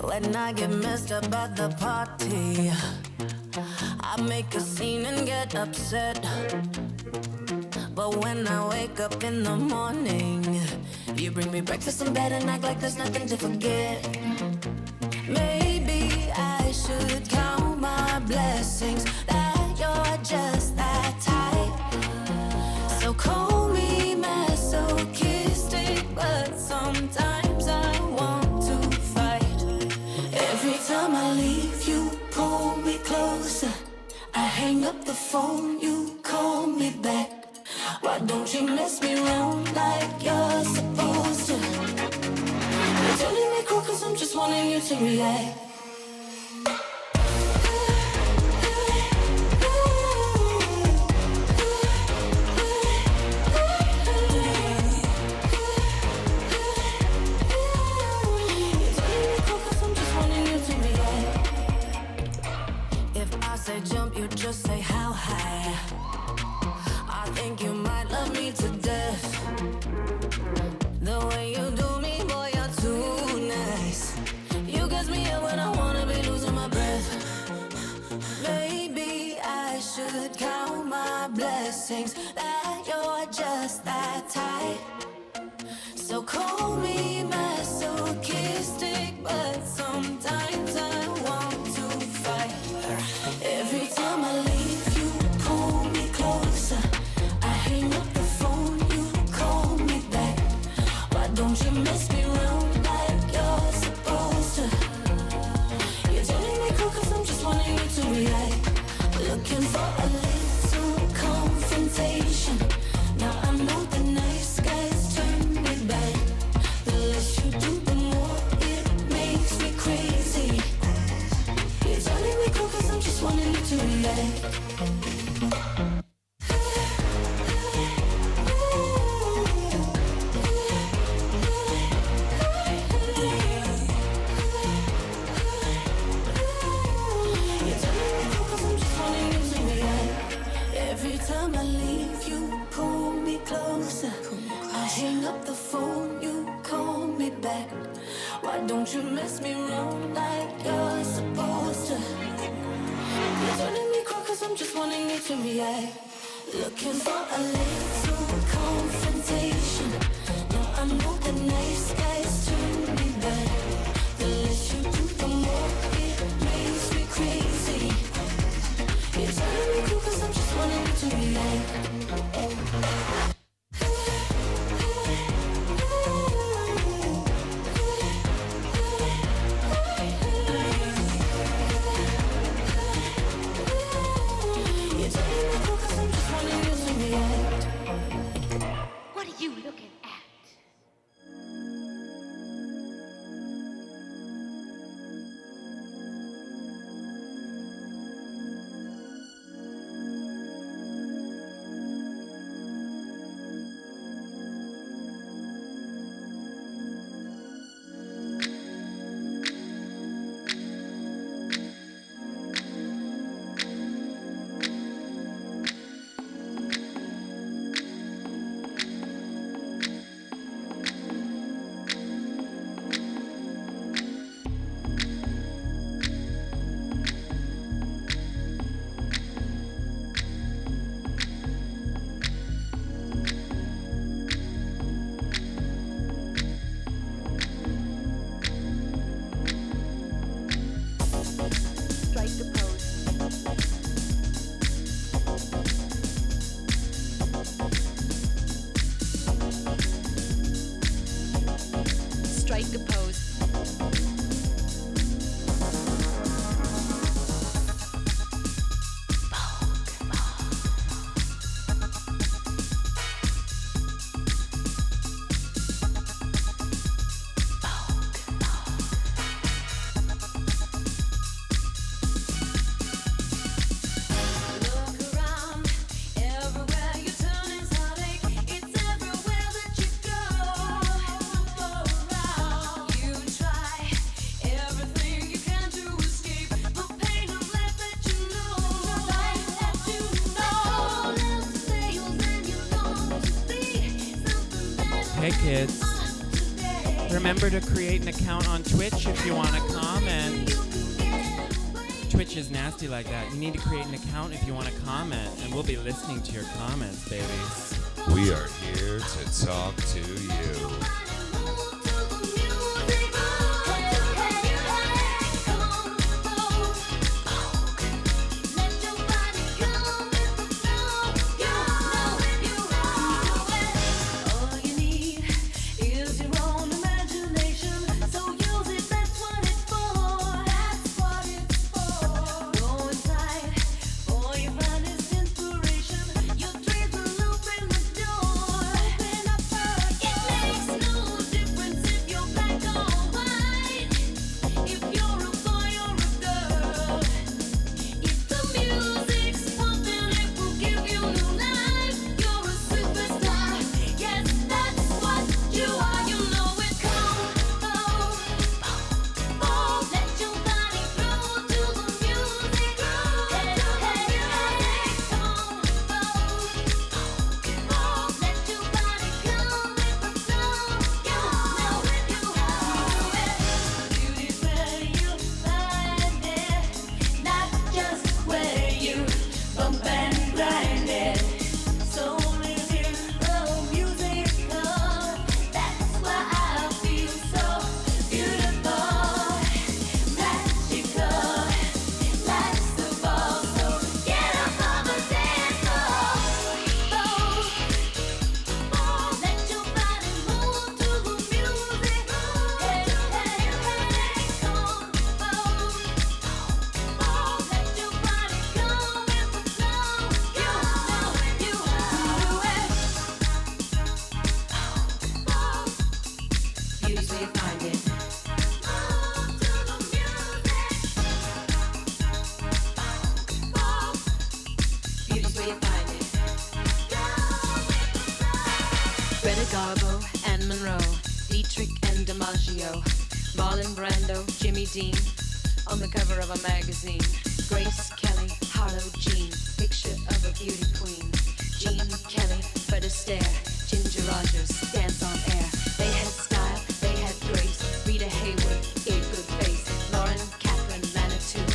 When I get messed up at the party, I make a scene and get upset. But when I wake up in the morning, you bring me breakfast in bed and act like there's nothing to forget. Maybe I should count my blessings that you're just that type. So call me masochistic, but sometimes I want to fight. Every time I leave, you pull me closer. I hang up the phone, you call me back. Why don't you mess me around like you're supposed to? You're telling me cool cause I'm just wanting you to react. Jump, you just say how high. I think you might love me to death. The way you do me, boy, you're too nice. You get me up when I wanna be losing my breath. Maybe I should count my blessings that you're just that type. So call me masochistic, but sometimes I want to fight. Every time I leave, you pull me closer. I hang up the phone, you call me back. Why don't you mess me around like you're supposed to? You're telling me cool cause I'm just wanting you to react. Looking for a little confrontation. Now I know the nice guys turn me back. The less you do, the more it makes me crazy. You're telling me cool cause I'm just wanting you to react. Every time I leave, you pull me closer. I hang up the phone, you call me back. Why don't you mess me around like you're supposed to? You're turning me cold cause I'm just wanting you to react. Looking for a little confrontation. Now I know the nice guys turn me back. The less you do, the more it makes me crazy. You're telling me cool cause I'm just wanting you to react. What are you looking at? Strike a pose. Hey kids, Remember to create an account on Twitch if you want to comment. Twitch is nasty like that. You need to create an account if you want to comment, and we'll be listening to your comments, babies. We are here to talk to you. Marlon Brando, Jimmy Dean, on the cover of a magazine. Grace Kelly, Harlow Jean, picture of a beauty queen. Jean Kelly, Fred Astaire, Ginger Rogers, dance on air. They had style, they had grace. Rita Hayworth, a good face. Lauren Catherine Manitou,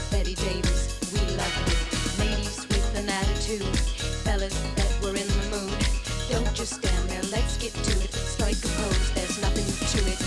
Betty Davis, we love you. Ladies with an attitude, fellas that were in the mood. Don't just stand there, let's get to it. Strike a pose, there's nothing to it.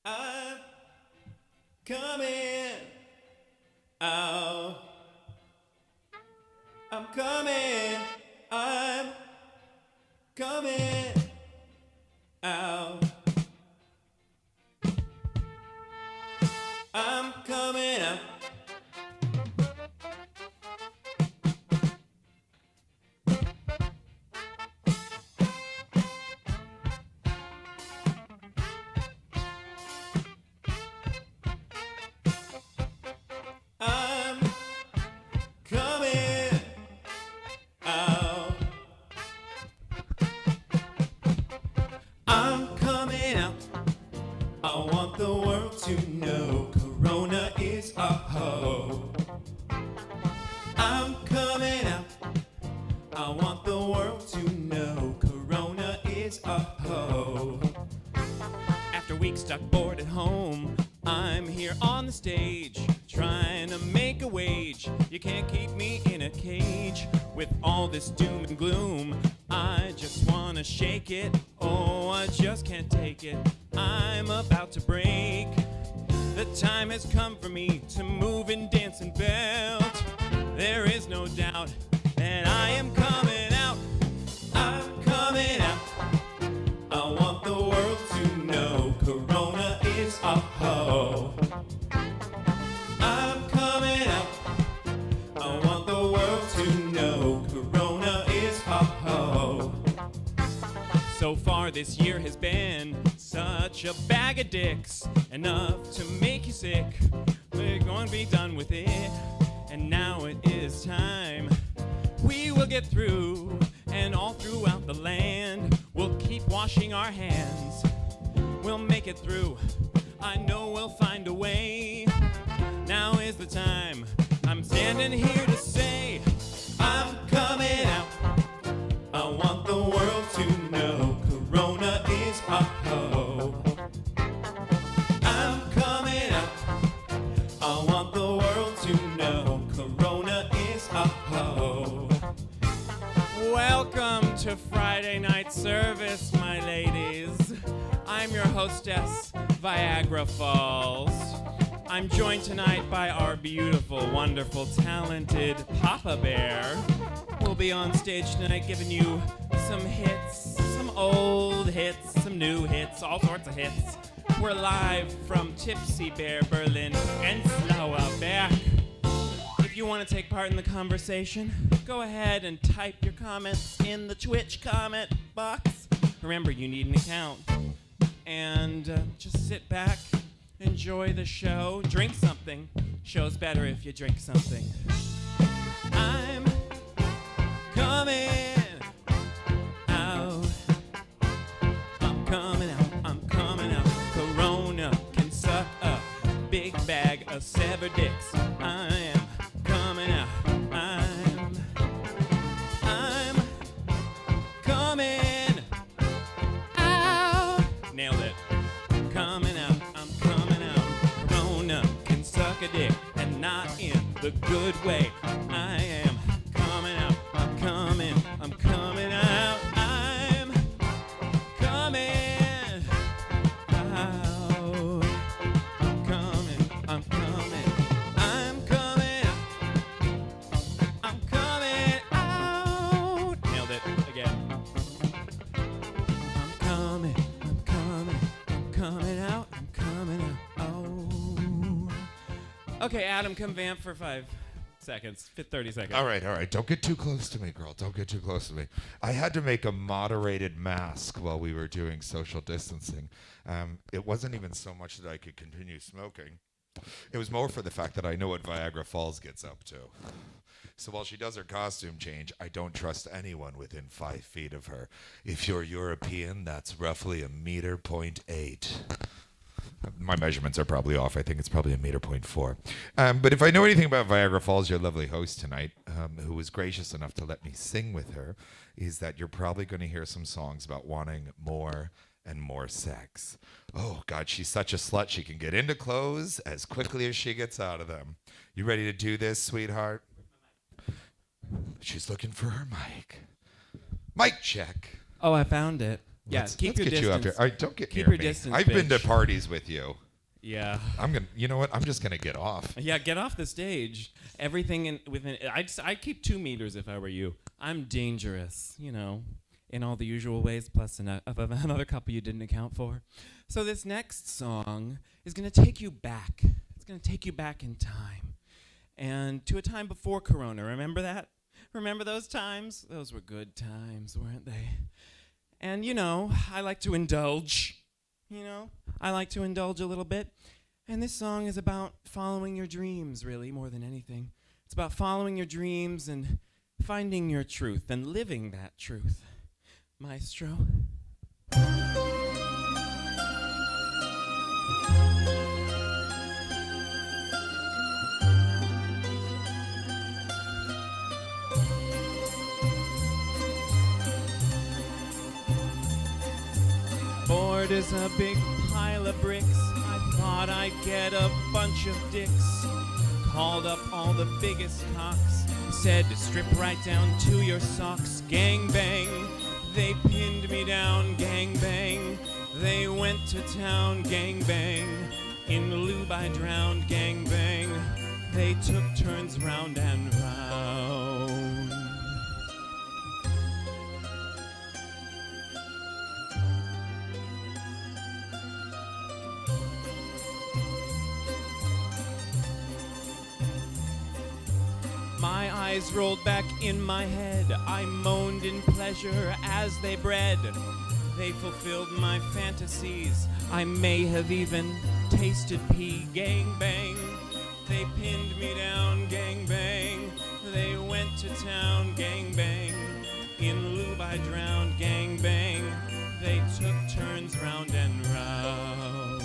I'm coming out. I'm coming. I'm coming out. I'm coming out. I'm coming out. I'm coming out. I want the world to know Corona is a hoe. I'm coming out. I want the world to know Corona is a hoe. After weeks stuck bored at home, I'm here on the stage, trying to make a wage. You can't keep me in a cage with all this doom and gloom. I just wanna shake it, oh, I just can't take it. I'm about to break. The time has come for me to move and dance and belt. There is no doubt that I am coming out. I'm coming out. I want the world to know Corona is a hoe. I'm coming out. I want the world to know Corona is a hoe. So far this year has been such a bag of dicks, enough to make you sick. We're going to be done with it, and now it is time. We will get through, and all throughout the land, we'll keep washing our hands. We'll make it through. I know we'll find a way. Now is the time. I'm standing here to say, I'm coming out. I want the world to know Corona is a hoe. I'm coming out. I want the world to know Corona is a hoe. Welcome to Friday night service, my ladies. I'm your hostess, Viagra Falls. I'm joined tonight by our beautiful, wonderful, talented Papa Bear. We'll be on stage tonight giving you some hits, some old hits, some new hits, all sorts of hits. We're live from Tipsy Bear, Berlin, and Berg. If you want to take part in the conversation, go ahead and type your comments in the Twitch comment box. Remember, you need an account. And just sit back, enjoy the show, drink something. Show's better if you drink something. I'm coming out. I'm coming out. I'm coming out. Corona can suck a big bag of severed dicks. I am coming out. I'm coming out. Nailed it. I'm coming out. I'm coming out. Corona can suck a dick, and not in the good way. I am coming out. I'm coming. I'm coming out. I'm coming out. I'm coming. I'm coming. I'm coming. I'm coming out. Nailed it again. I'm coming. I'm coming. I'm coming out. I'm coming out. Oh. Okay, Adam, come vamp for 5 seconds. 30 seconds. All right. Don't get too close to me, girl. Don't get too close to me. I had to make a moderated mask while we were doing social distancing. It wasn't even so much that I could continue smoking. It was more for the fact that I know what Viagra Falls gets up to. So while she does her costume change, I don't trust anyone within 5 feet of her. If you're European, that's roughly 1.8 meters. My measurements are probably off. I think it's probably 1.4 meters. But if I know anything about Viagra Falls, your lovely host tonight, who was gracious enough to let me sing with her, is that you're probably going to hear some songs about wanting more and more sex. Oh, God, she's such a slut. She can get into clothes as quickly as she gets out of them. You ready to do this, sweetheart? She's looking for her mic. Mic check. Oh, I found it. Yeah, Let's keep your get distance. you up here. All right, don't get Keep near your me. distance, I've been to bitch. parties with you. Yeah. You know what? I'm just gonna get off. Yeah, get off the stage. Everything within. I'd keep 2 meters if I were you. I'm dangerous, in all the usual ways, plus another couple you didn't account for. So this next song is gonna take you back. It's gonna take you back in time, and to a time before Corona. Remember that? Remember those times? Those were good times, weren't they? And, I like to indulge. I like to indulge a little bit. And this song is about following your dreams, really, more than anything. It's about following your dreams and finding your truth and living that truth. Maestro. Bored as a big pile of bricks, I thought I'd get a bunch of dicks. Called up all the biggest cocks, said to strip right down to your socks. Gang bang, they pinned me down. Gang bang, they went to town. Gang bang, in the lube I drowned. Gang bang, they took turns round and round. eyes rolled back in my head. I moaned in pleasure as they bred. They fulfilled my fantasies. I may have even tasted pee. Gang bang. They pinned me down. Gang bang. They went to town. Gang bang. In lube I drowned. Gang bang. They took turns round and round.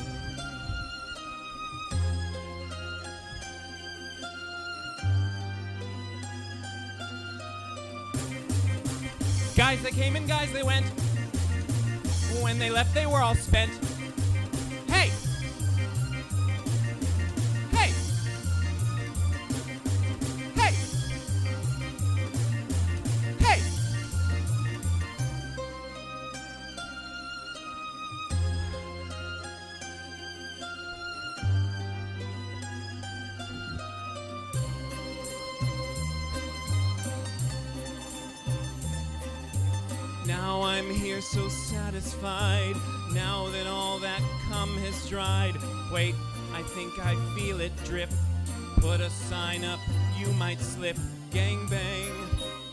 Guys that came and guys they went. When they left, they were all spent. Hey! Hey! Hey! Hey! Now I'm here so satisfied, now that all that cum has dried. Wait, I think I feel it drip. Put a sign up, you might slip. Gang bang,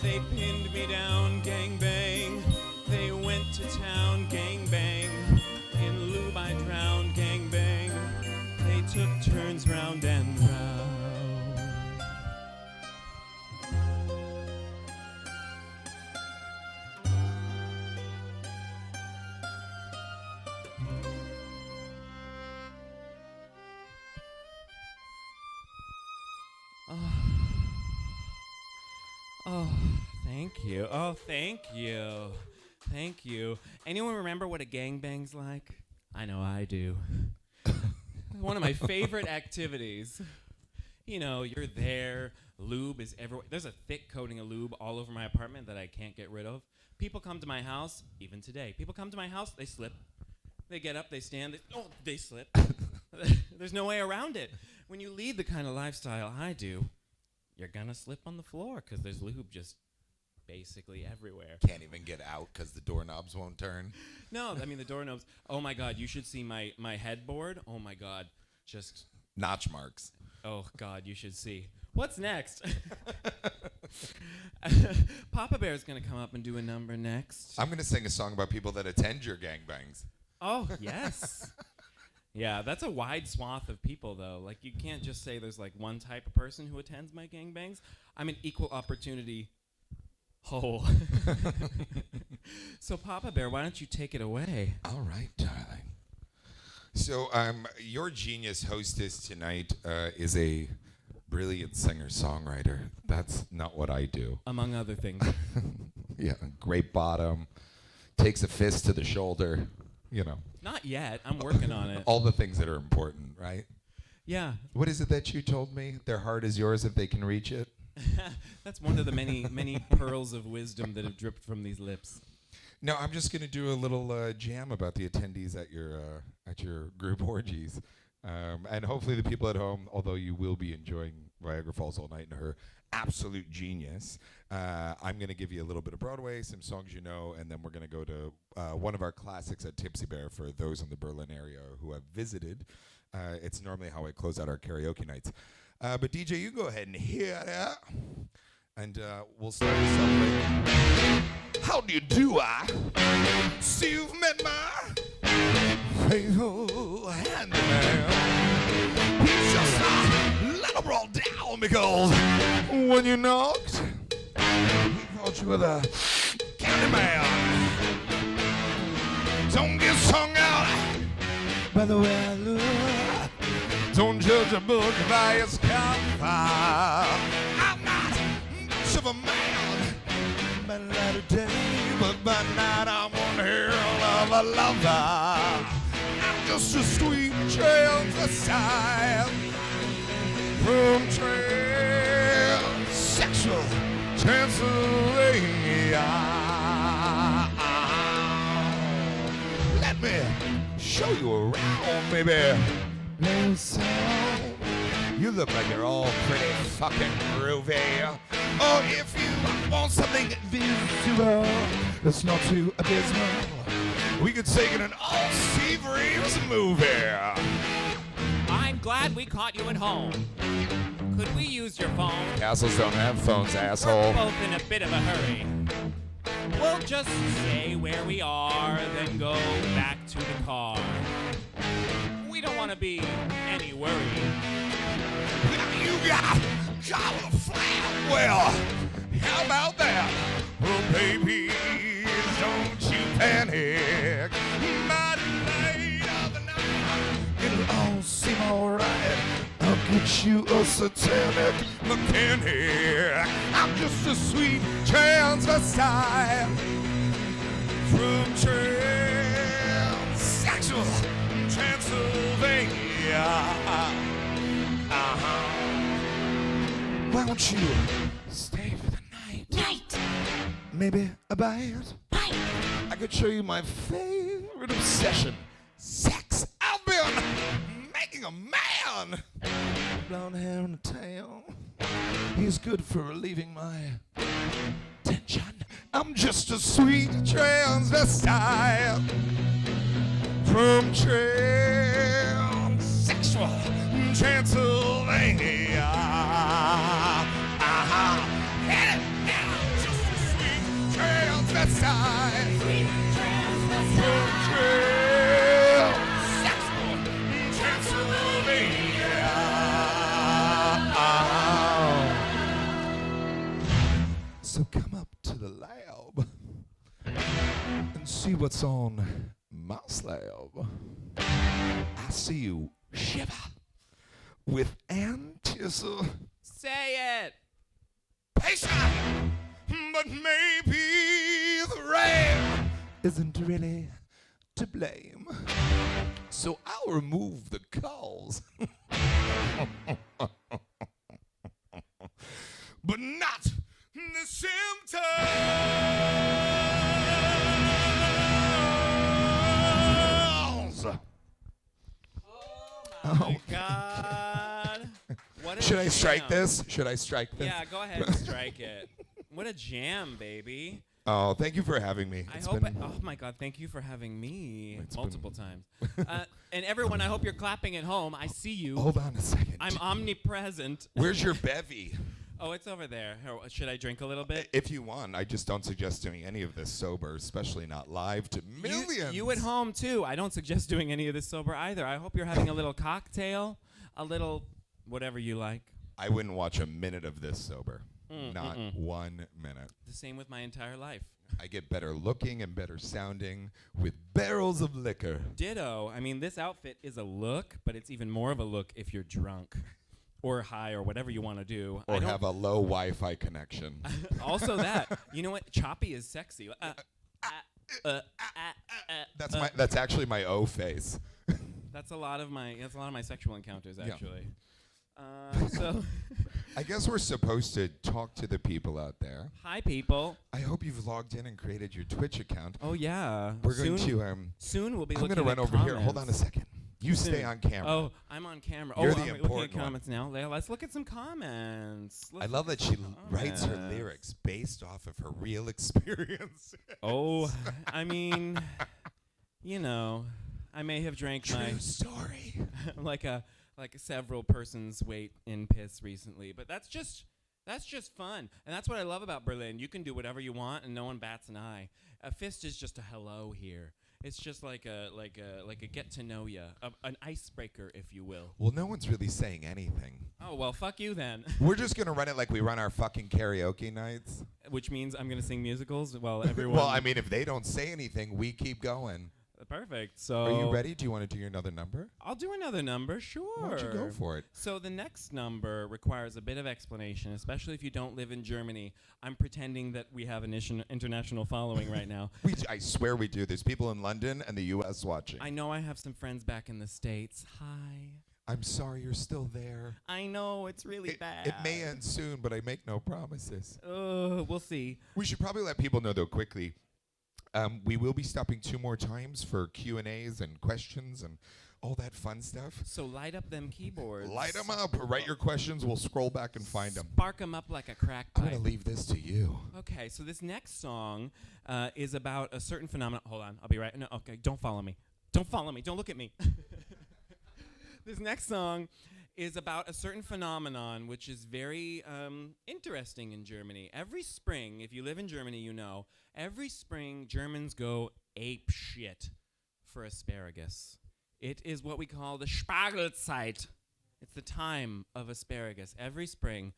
they pinned me down. Gang bang, they went to town. Gang bang, in lube I drowned. Gang bang, they took turns round and round. Oh, thank you. Oh, thank you. Thank you. Anyone remember what a gangbang's like? I know I do. One of my favorite activities. You know, you're there, lube is everywhere. There's a thick coating of lube all over my apartment that I can't get rid of. People come to my house, even today. People come to my house, they slip. They get up, they stand, they slip. There's no way around it. When you lead the kind of lifestyle I do, you're gonna slip on the floor because there's lube just basically everywhere. Can't even get out because the doorknobs won't turn. No, I mean the doorknobs. Oh my God, you should see my headboard. Oh my God, just notch marks. Oh God, you should see. What's next? Papa Bear's gonna come up and do a number next. I'm gonna sing a song about people that attend your gangbangs. Oh yes. Yeah, that's a wide swath of people, though. Like, you can't just say there's, like, one type of person who attends my gangbangs. I'm an equal opportunity hole. So, Papa Bear, why don't you take it away? All right, darling. So, your genius hostess tonight is a brilliant singer-songwriter. That's not what I do. Among other things. Yeah, great bottom, takes a fist to the shoulder, you know. Not yet. I'm working on it. All the things that are important, right? Yeah. What is it that you told me? Their heart is yours if they can reach it? That's one of the many, many pearls of wisdom that have dripped from these lips. No, I'm just going to do a little jam about the attendees at your group orgies. And hopefully the people at home, although you will be enjoying Viagra Falls all night and her absolute genius, I'm going to give you a little bit of Broadway, some songs you know, and then we're going to go to one of our classics at Tipsy Bear for those in the Berlin area who have visited. It's normally how I close out our karaoke nights. But DJ, you go ahead and hear that. And we'll start this off with, how do you do, I see you've met my faithful handyman. He's just a little brought down because when you knocked, he thought you were the candy man. Don't get sung out by the way I look. Don't judge a book by its cover. I'm not much of a man by light of day, but by night I'm one hell of a lover. I'm just a sweet transvestite from transsexual Transylvania. Let me show you around, baby. Little song. You look like you're all pretty fucking groovy. Or if you want something visual that's not too abysmal, we could take it an all Steve Reeves movie. I'm glad we caught you at home. Could we use your phone? Assholes don't have phones, We're asshole. both in a bit of a hurry. We'll just stay where we are, then go back to the car. We don't want to be any worry. You got cauliflower. Well, how about that? Well, baby, don't you panic. By the light of the night, it'll all seem alright. I'll get you a satanic mechanic. I'm just a sweet transvestite from transsexual Transylvania. Why don't you stay for the night? Maybe a bite? I could show you my favorite obsession. Sex. I've been making a man. Blonde hair and a tail. He's good for relieving my tension. I'm just a sweet transvestite from transsexual Transylvania. Hit it now. Just a sweet transvestite from transsexual Transylvania. So come up to the lab and see what's on my slab. I see you shiver with anticipation. Say it. But maybe the rain isn't really to blame. So I'll remove the cause. But not the symptoms. Oh my God. What a Should I strike jam. this? Should I strike this? Yeah, go ahead and strike it. What a jam, baby. Oh, thank you for having me. I It's hope. been- Oh my God! Thank you for having me It's multiple been- times. And everyone, I hope you're clapping at home. I see you. Hold on a second. I'm omnipresent. Where's your bevy? Oh, it's over there. Here, should I drink a little bit? If you want, I just don't suggest doing any of this sober, especially not live to millions. You at home too. I don't suggest doing any of this sober either. I hope you're having a little cocktail, a little whatever you like. I wouldn't watch a minute of this sober. Not 1 minute. The same with my entire life. I get better looking and better sounding with barrels of liquor. Ditto. I mean, this outfit is a look, but it's even more of a look if you're drunk or high or whatever you want to do. Or have a low Wi-Fi connection. Also that. You know what? Choppy is sexy. That's actually my O face. That's a lot of my sexual encounters Yeah. actually. So I guess we're supposed to talk to the people out there. hi people. I hope you've logged in and created your Twitch account. Oh yeah. We're going soon, to soon we'll be I'm looking going to at run over here. Hold on a comments. second. You Soon. stay on camera. Oh, I'm on camera. You're oh, the I'm looking important at one. comments now. Let's look at some comments. I Let's love look that at she some writes her comments. lyrics based off of her real experience. Oh, I mean, you know, I may have drank my True story. like several persons' weight in piss recently, but that's just fun, and that's what I love about Berlin. You can do whatever you want, and no one bats an eye. A fist is just a hello here. It's just like a get to know ya, an icebreaker, if you will. Well, no one's really saying anything. Oh well, fuck you then. We're just gonna run it like we run our fucking karaoke nights. Which means I'm gonna sing musicals while everyone. Well, I mean, if they don't say anything, we keep going. Perfect. So Are you ready? Do you want to do another number? I'll do another number, sure. Why don't you go for it? So the next number requires a bit of explanation, especially if you don't live in Germany. I'm pretending that we have an international following right now. I swear we do. There's people in London and the U.S. watching. I know I have some friends back in the States. Hi. I'm sorry you're still there. I know, it's really bad. It may end soon, but I make no promises. We'll see. We should probably let people know, though, quickly. We will be stopping 2 more times for Q&As and questions and all that fun stuff. So light up them keyboards. Light them up. Write your questions. We'll scroll back and find them. Spark them up like a crack I'm pipe. going to leave this to you. Okay, so this next song is about a certain phenomenon. Hold on, I'll be right. No, okay, don't follow me. Don't follow me. Don't look at me. This next song is about a certain phenomenon which is very interesting in Germany. Every spring, if you live in Germany, you know, every spring Germans go ape shit for asparagus. It is what we call the Spargelzeit. It's the time of asparagus every spring,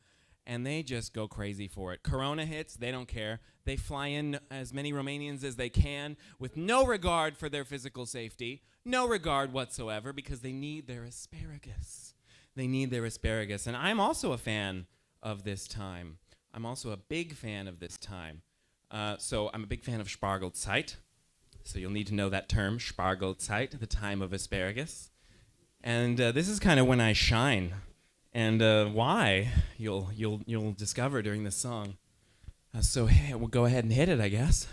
and they just go crazy for it. Corona hits, they don't care. They fly in as many Romanians as they can with no regard for their physical safety, no regard whatsoever, because they need their asparagus. They need their asparagus. And I'm also a fan of this time. I'm also a big fan of this time. So I'm a big fan of Spargelzeit. So you'll need to know that term, Spargelzeit, the time of asparagus. And this is kind of when I shine. And why, you'll discover during this song. So hey, we'll go ahead and hit it, I guess.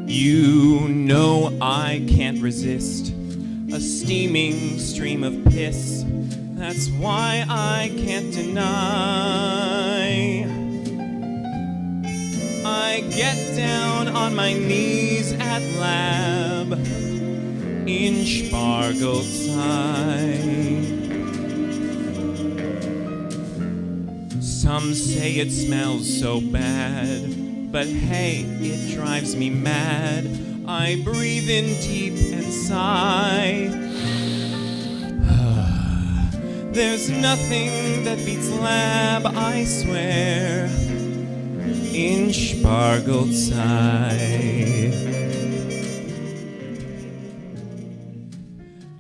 You know I can't resist a steaming stream of piss. That's why I can't deny. I get down on my knees at lab in Spargelzeit. Some say it smells so bad, but hey, it drives me mad. I breathe in deep and sigh. There's nothing that beats lab, I swear, in Spargelzeit.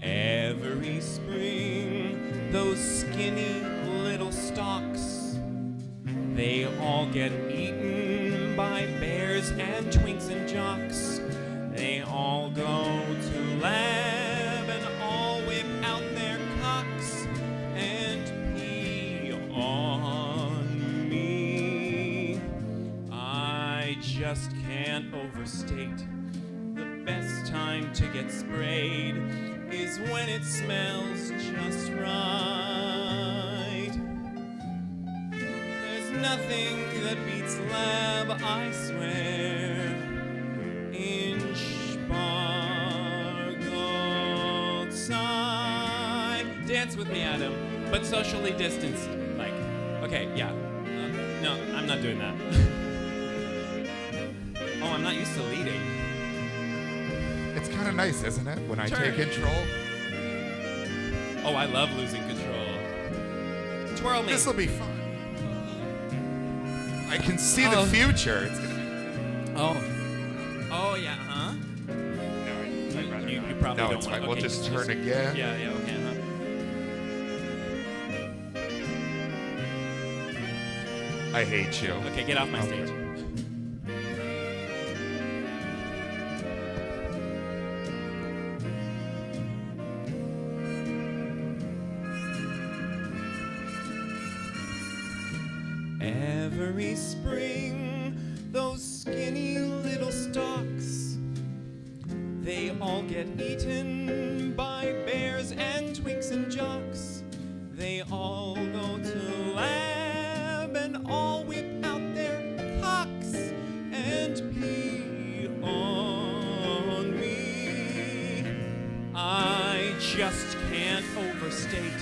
Every spring, those skinny little stalks, they all get eaten by bears and twinks and jocks. They all go to lab and all whip out their cocks and pee on me. I just can't overstate. The best time to get sprayed is when it smells just right. There's nothing that beats lab, I swear, in Spargelzeit. Dance with me, Adam, but socially distanced. Like, okay, yeah. No, I'm not doing that. Oh, I'm not used to leading. It's kind of nice, isn't it? When I take control. Oh, I love losing control. Twirl me. This will be fun. I can see the future. It's gonna be. Oh yeah, huh? No, I'd rather You not. probably No, don't it's want. fine. We'll just turn again. Yeah, okay, huh? I hate you. Okay, get off my stage. Every spring, those skinny little stalks, they all get eaten by bears and twinks and jocks. They all go to lab and all whip out their cocks and pee on me. I just can't overstate.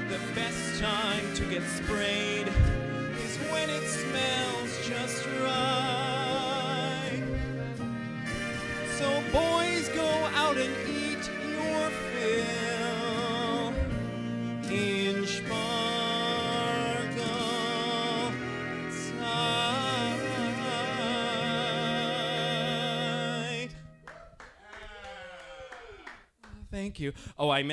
The best time to get sprayed is when it smells just right. So boys, go out and eat your fill in Spargelzeit. Thank you. Oh, I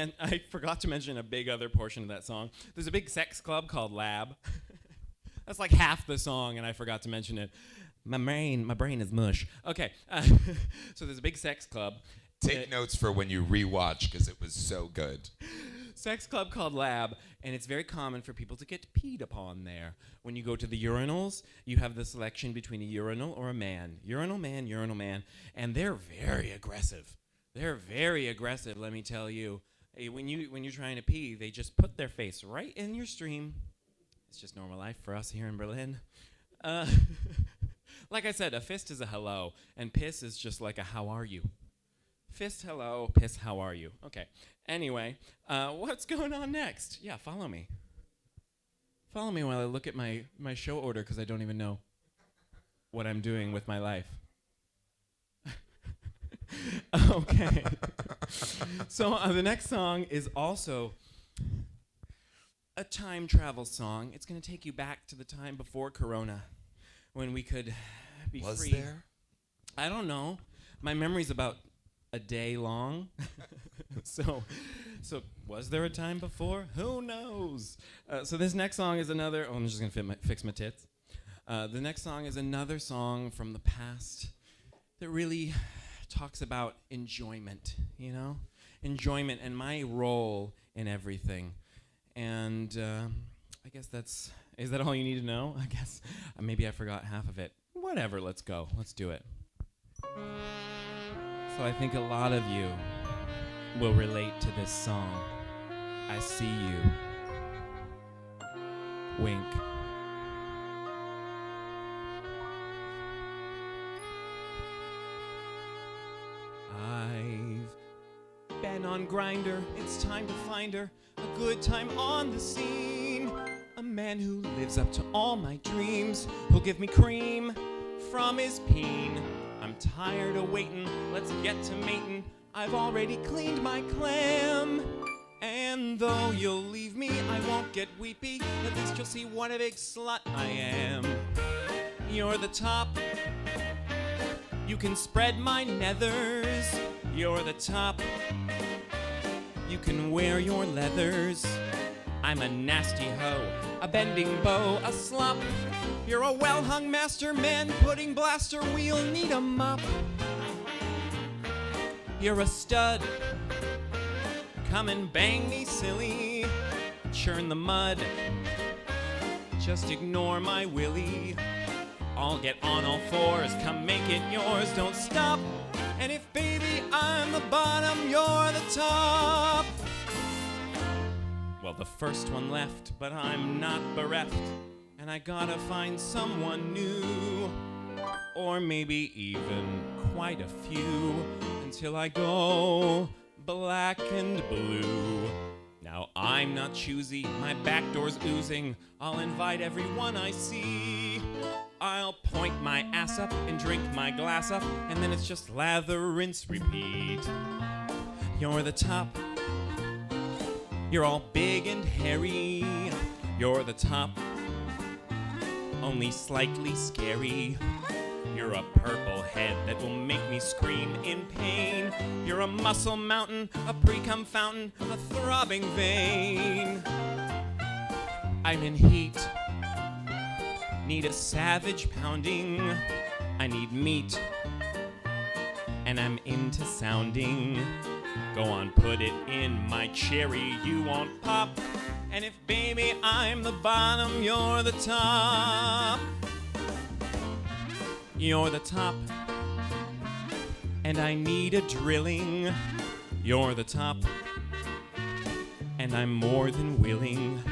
forgot to mention a big other portion of that song. There's a big sex club called Lab. That's like half the song, and I forgot to mention it. My brain is mush. Okay, so there's a big sex club. Take notes for when you rewatch because it was so good. Sex club called Lab, and it's very common for people to get peed upon there. When you go to the urinals, you have the selection between a urinal or a man. Urinal man, and they're very aggressive. They're very aggressive, let me tell you. When you're trying to pee, they just put their face right in your stream, It's just normal life for us here in Berlin. Like I said, a fist is a hello, and piss is just like a how are you. Fist, hello, piss, how are you? Okay. Anyway, what's going on next? Yeah, follow me. Follow me while I look at my show order, because I don't even know what I'm doing with my life. Okay. So the next song is also a time travel song. It's going to take you back to the time before Corona, when we could be free. Was there? I don't know. My memory's about a day long. So was there a time before? Who knows? So this next song is another. Oh, I'm just gonna fix my tits. The next song is another song from the past that really talks about enjoyment. You know, enjoyment and my role in everything. And I guess is that all you need to know? I guess maybe I forgot half of it. Whatever. Let's go. Let's do it. So I think a lot of you will relate to this song. I see you. Wink. I've been on Grindr. It's time to find her. A good time on the scene. A man who lives up to all my dreams. Who'll give me cream from his peen. I'm tired of waiting, let's get to mating. I've already cleaned my clam. And though you'll leave me, I won't get weepy. At least you'll see what a big slut I am. You're the top. You can spread my nethers. You're the top. You can wear your leathers. I'm a nasty hoe, a bending bow, a slop. You're a well-hung master man, pudding blaster, we'll need a mop. You're a stud, come and bang me silly. Churn the mud, just ignore my willy. I'll get on all fours, come make it yours, don't stop. And if baby I'm the bottom, you're the top. Well, the first one left, but I'm not bereft. And I gotta find someone new. Or maybe even quite a few. Until I go black and blue. Now I'm not choosy, my back door's oozing. I'll invite everyone I see. I'll point my ass up and drink my glass up. And then it's just lather, rinse, repeat. You're the top. You're all big and hairy. You're the top. Only slightly scary. You're a purple head that will make me scream in pain. You're a muscle mountain, a pre-cum fountain, a throbbing vein. I'm in heat. Need a savage pounding. I need meat. And I'm into sounding. Go on, put it in my cherry, you won't pop. And if baby I'm the bottom, you're the top. You're the top. And I need a drilling. You're the top. And I'm more than willing.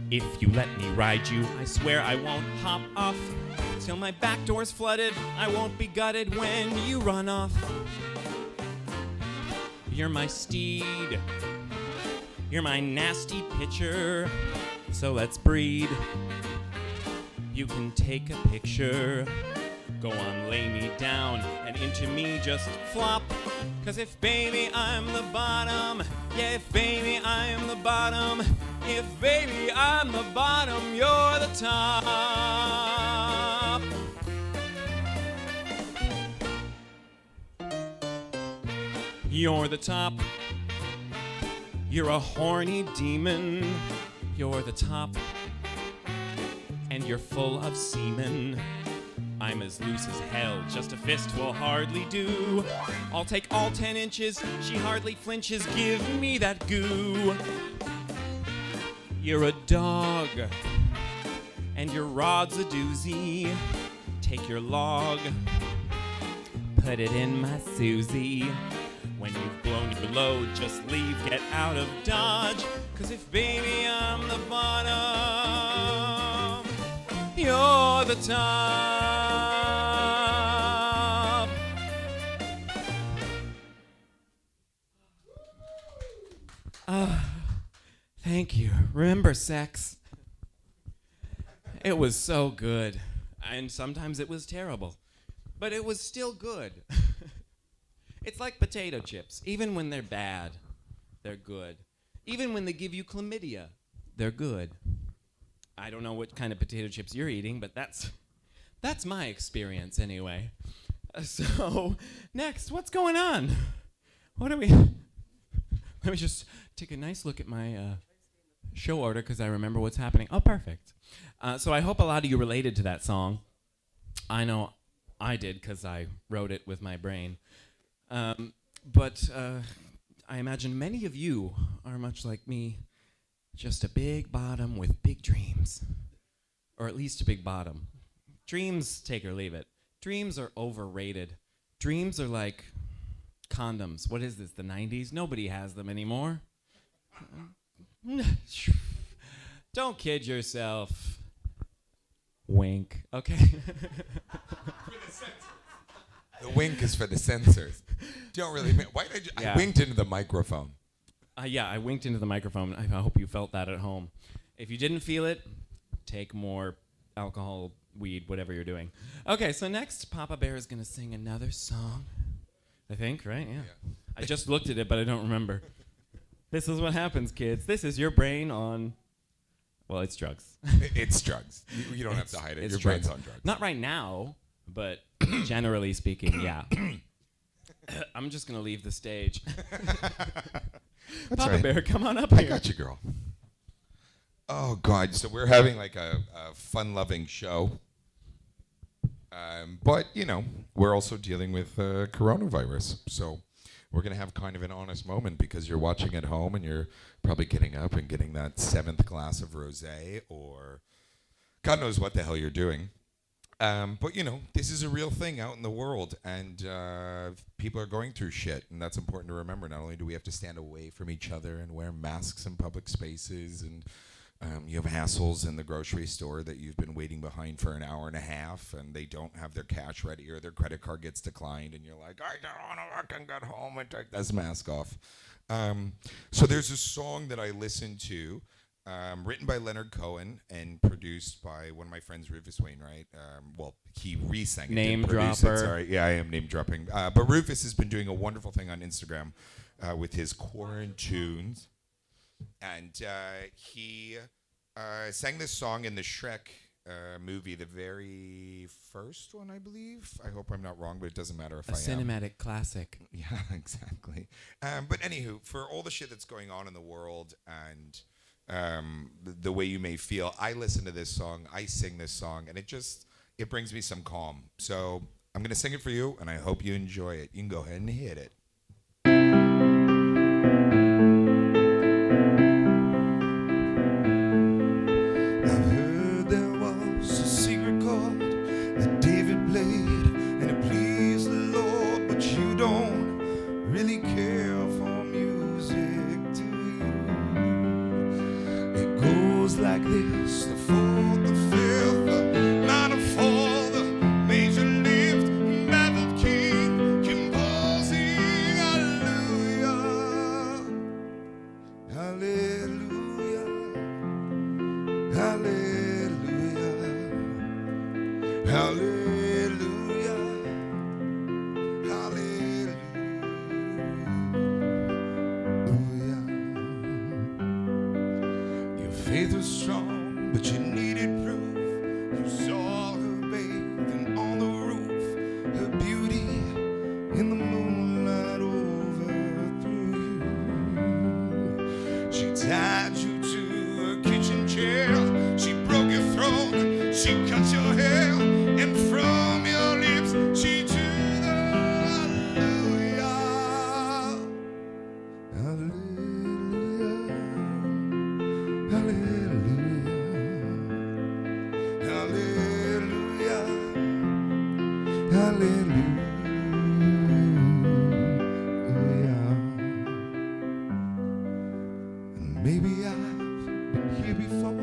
If you let me ride you, I swear I won't hop off. Till my back door's flooded, I won't be gutted when you run off. You're my steed. You're my nasty pitcher. So let's breed. You can take a picture. Go on, lay me down and into me just flop. 'Cause if baby I'm the bottom, yeah, if baby I'm the bottom, if baby I'm the bottom, you're the top. You're the top. You're a horny demon. You're the top. And you're full of semen. I'm as loose as hell, just a fist will hardly do. I'll take all 10 inches, she hardly flinches, give me that goo. You're a dog, and your rod's a doozy. Take your log, put it in my Susie. When you've blown your load, just leave, get out of Dodge. 'Cause if baby I'm the bottom, You're the top. Thank you. Remember sex? It was so good. And sometimes it was terrible. But it was still good. It's like potato chips. Even when they're bad, they're good. Even when they give you chlamydia, they're good. I don't know what kind of potato chips you're eating, but that's my experience anyway. So, next, what's going on? What are we... Let me just take a nice look at my show order because I remember what's happening. Oh, perfect. So I hope a lot of you related to that song. I know I did because I wrote it with my brain. But I imagine many of you are much like me, just a big bottom with big dreams. Or at least a big bottom. Dreams, take or leave it. Dreams are overrated. Dreams are like condoms. What is this, the 90s? Nobody has them anymore. Don't kid yourself. Wink. Okay. The wink is for the censors. Don't really. Why did you? Yeah. I winked into the microphone. Yeah, I winked into the microphone. I hope you felt that at home. If you didn't feel it, take more alcohol, weed, whatever you're doing. Okay, so next, Papa Bear is going to sing another song. I think, right? Yeah. I just looked at it, but I don't remember. This is what happens, kids. This is your brain on... Well, it's drugs. It's drugs. You don't have to hide it. It's Your drugs. brain's on drugs. Not right now, but generally speaking, yeah. I'm just going to leave the stage. Papa right. Bear, come on up I here. got you, girl. Oh, God. So we're having like a fun-loving show. But, you know, we're also dealing with coronavirus. So we're going to have kind of an honest moment because you're watching at home and you're probably getting up and getting that 7th glass of rosé or God knows what the hell you're doing. But, you know, this is a real thing out in the world, and people are going through shit, and that's important to remember. Not only do we have to stand away from each other and wear masks in public spaces, and you have assholes in the grocery store that you've been waiting behind for an hour and a half, and they don't have their cash ready, or their credit card gets declined, and you're like, I don't want to fucking get home and take this mask off. So there's a song that I listened to, written by Leonard Cohen and produced by one of my friends, Rufus Wainwright. Well, he re-sang it. Name didn't produce dropper. It, sorry. Yeah, I am name dropping. But Rufus has been doing a wonderful thing on Instagram with his Quarantunes. And he sang this song in the Shrek movie, the very first one, I believe. I hope I'm not wrong, but it doesn't matter if A I am. cinematic classic. Yeah, exactly. But anywho, for all the shit that's going on in the world and the way you may feel, I listen to this song, I sing this song, and it brings me some calm. So I'm going to sing it for you, and I hope you enjoy it. You can go ahead and hit it. I've heard there was a secret chord that David played, and it pleased the Lord, but you don't really care for music, do you? It goes like this: the fourth, the fifth, the minor fall, the major lift, baffled king, composing, hallelujah, hallelujah. Hallelujah, hallelujah, hallelujah. Your faith was strong, but you needed proof. You saw her bathing on the roof, her beauty in the moonlight overthrew you. She tied you to a kitchen chair. She broke your throat. She cut your hair. And from your lips, she drew the hallelujah. Hallelujah. Hallelujah. Hallelujah. Hallelujah. And maybe I've been here before.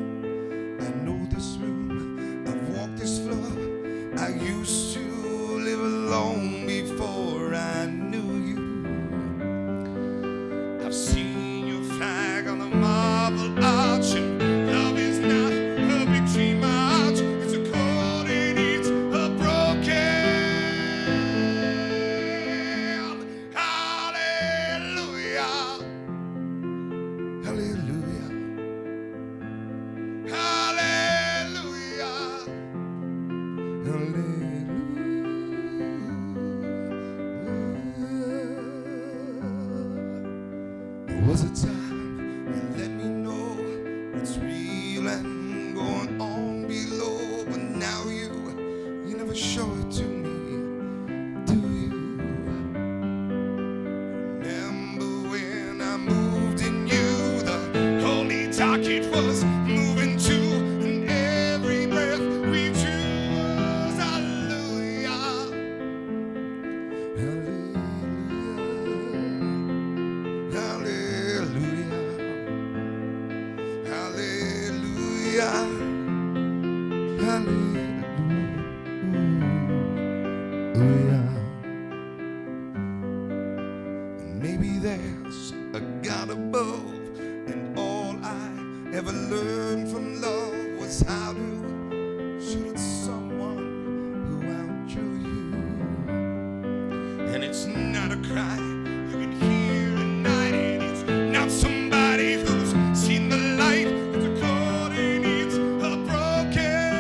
I know this room. I've a time you let me know what's real and going on below, but now you never show it to me, do you? Remember when I moved in you, the holy talk it was moving to, and every breath we drew was hallelujah, hallelujah, hallelujah, hallelujah. Maybe there's a God above, and all I ever learned from love was how to shoot at someone who outdrew you. And it's not a cry you can hear at night, and it's not somebody who's seen the light. It's a chord and it's a broken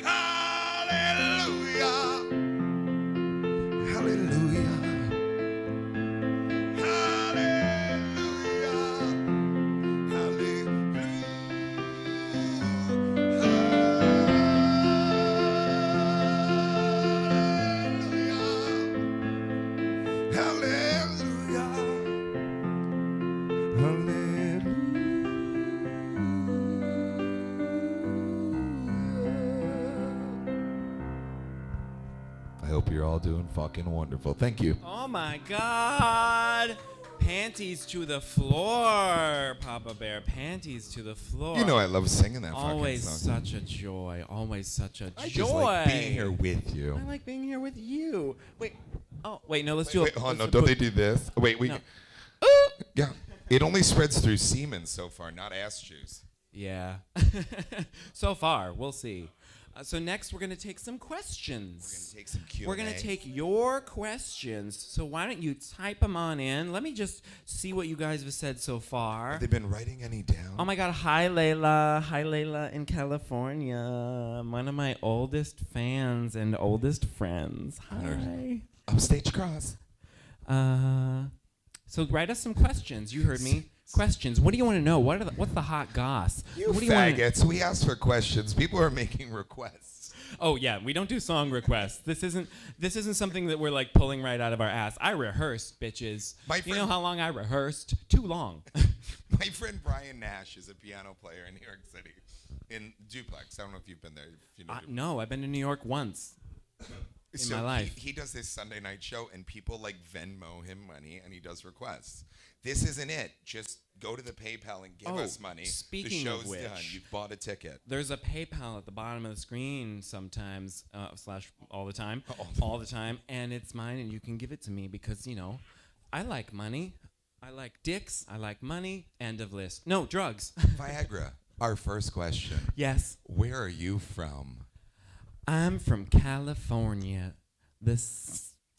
hallelujah. Hallelujah. Hallelujah. Hallelujah. I hope you're all doing fucking wonderful. Thank you. Oh my God. Panties to the floor, Papa Bear. Panties to the floor. You know I love singing that Always fucking song. such a joy. Always such a I joy. just like being here with you. I like being here with you. Wait. Oh, wait. No, let's do Wait, it. hold on, no, don't they do this? Wait, we. No. Yeah. It only spreads through semen so far, not ass juice. Yeah. So far, we'll see. So next, we're gonna take some questions. Take some Q&A. We're gonna take your questions. So why don't you type them on in? Let me just see what you guys have said so far. Have they been writing any down? Oh my God! Hi Layla. Hi Layla in California. One of my oldest fans and oldest friends. Hi. Upstage Cross. So write us some questions. You heard me. Questions. What do you want to know? What's the hot goss? You what do you wanna- faggots. We asked for questions. People are making requests. Oh yeah, we don't do song requests. This isn't something that we're like pulling right out of our ass. I rehearsed, bitches. My You friend- know how long I rehearsed? Too long. My friend Brian Nash is a piano player in New York City, in Duplex. I don't know if you've been there. If you know Duplex. No, I've been to New York once. In my life. He does this Sunday night show, and people like Venmo him money, and he does requests. This isn't it. Just go to the PayPal and give us money. Speaking the show's of which, done. You've bought a ticket. There's a PayPal at the bottom of the screen sometimes, / all the time, all the time, and it's mine, and you can give it to me because I like money, I like dicks, I like money. End of list. No drugs. Viagra. Our first question. Yes, Where are you from? I'm from California, the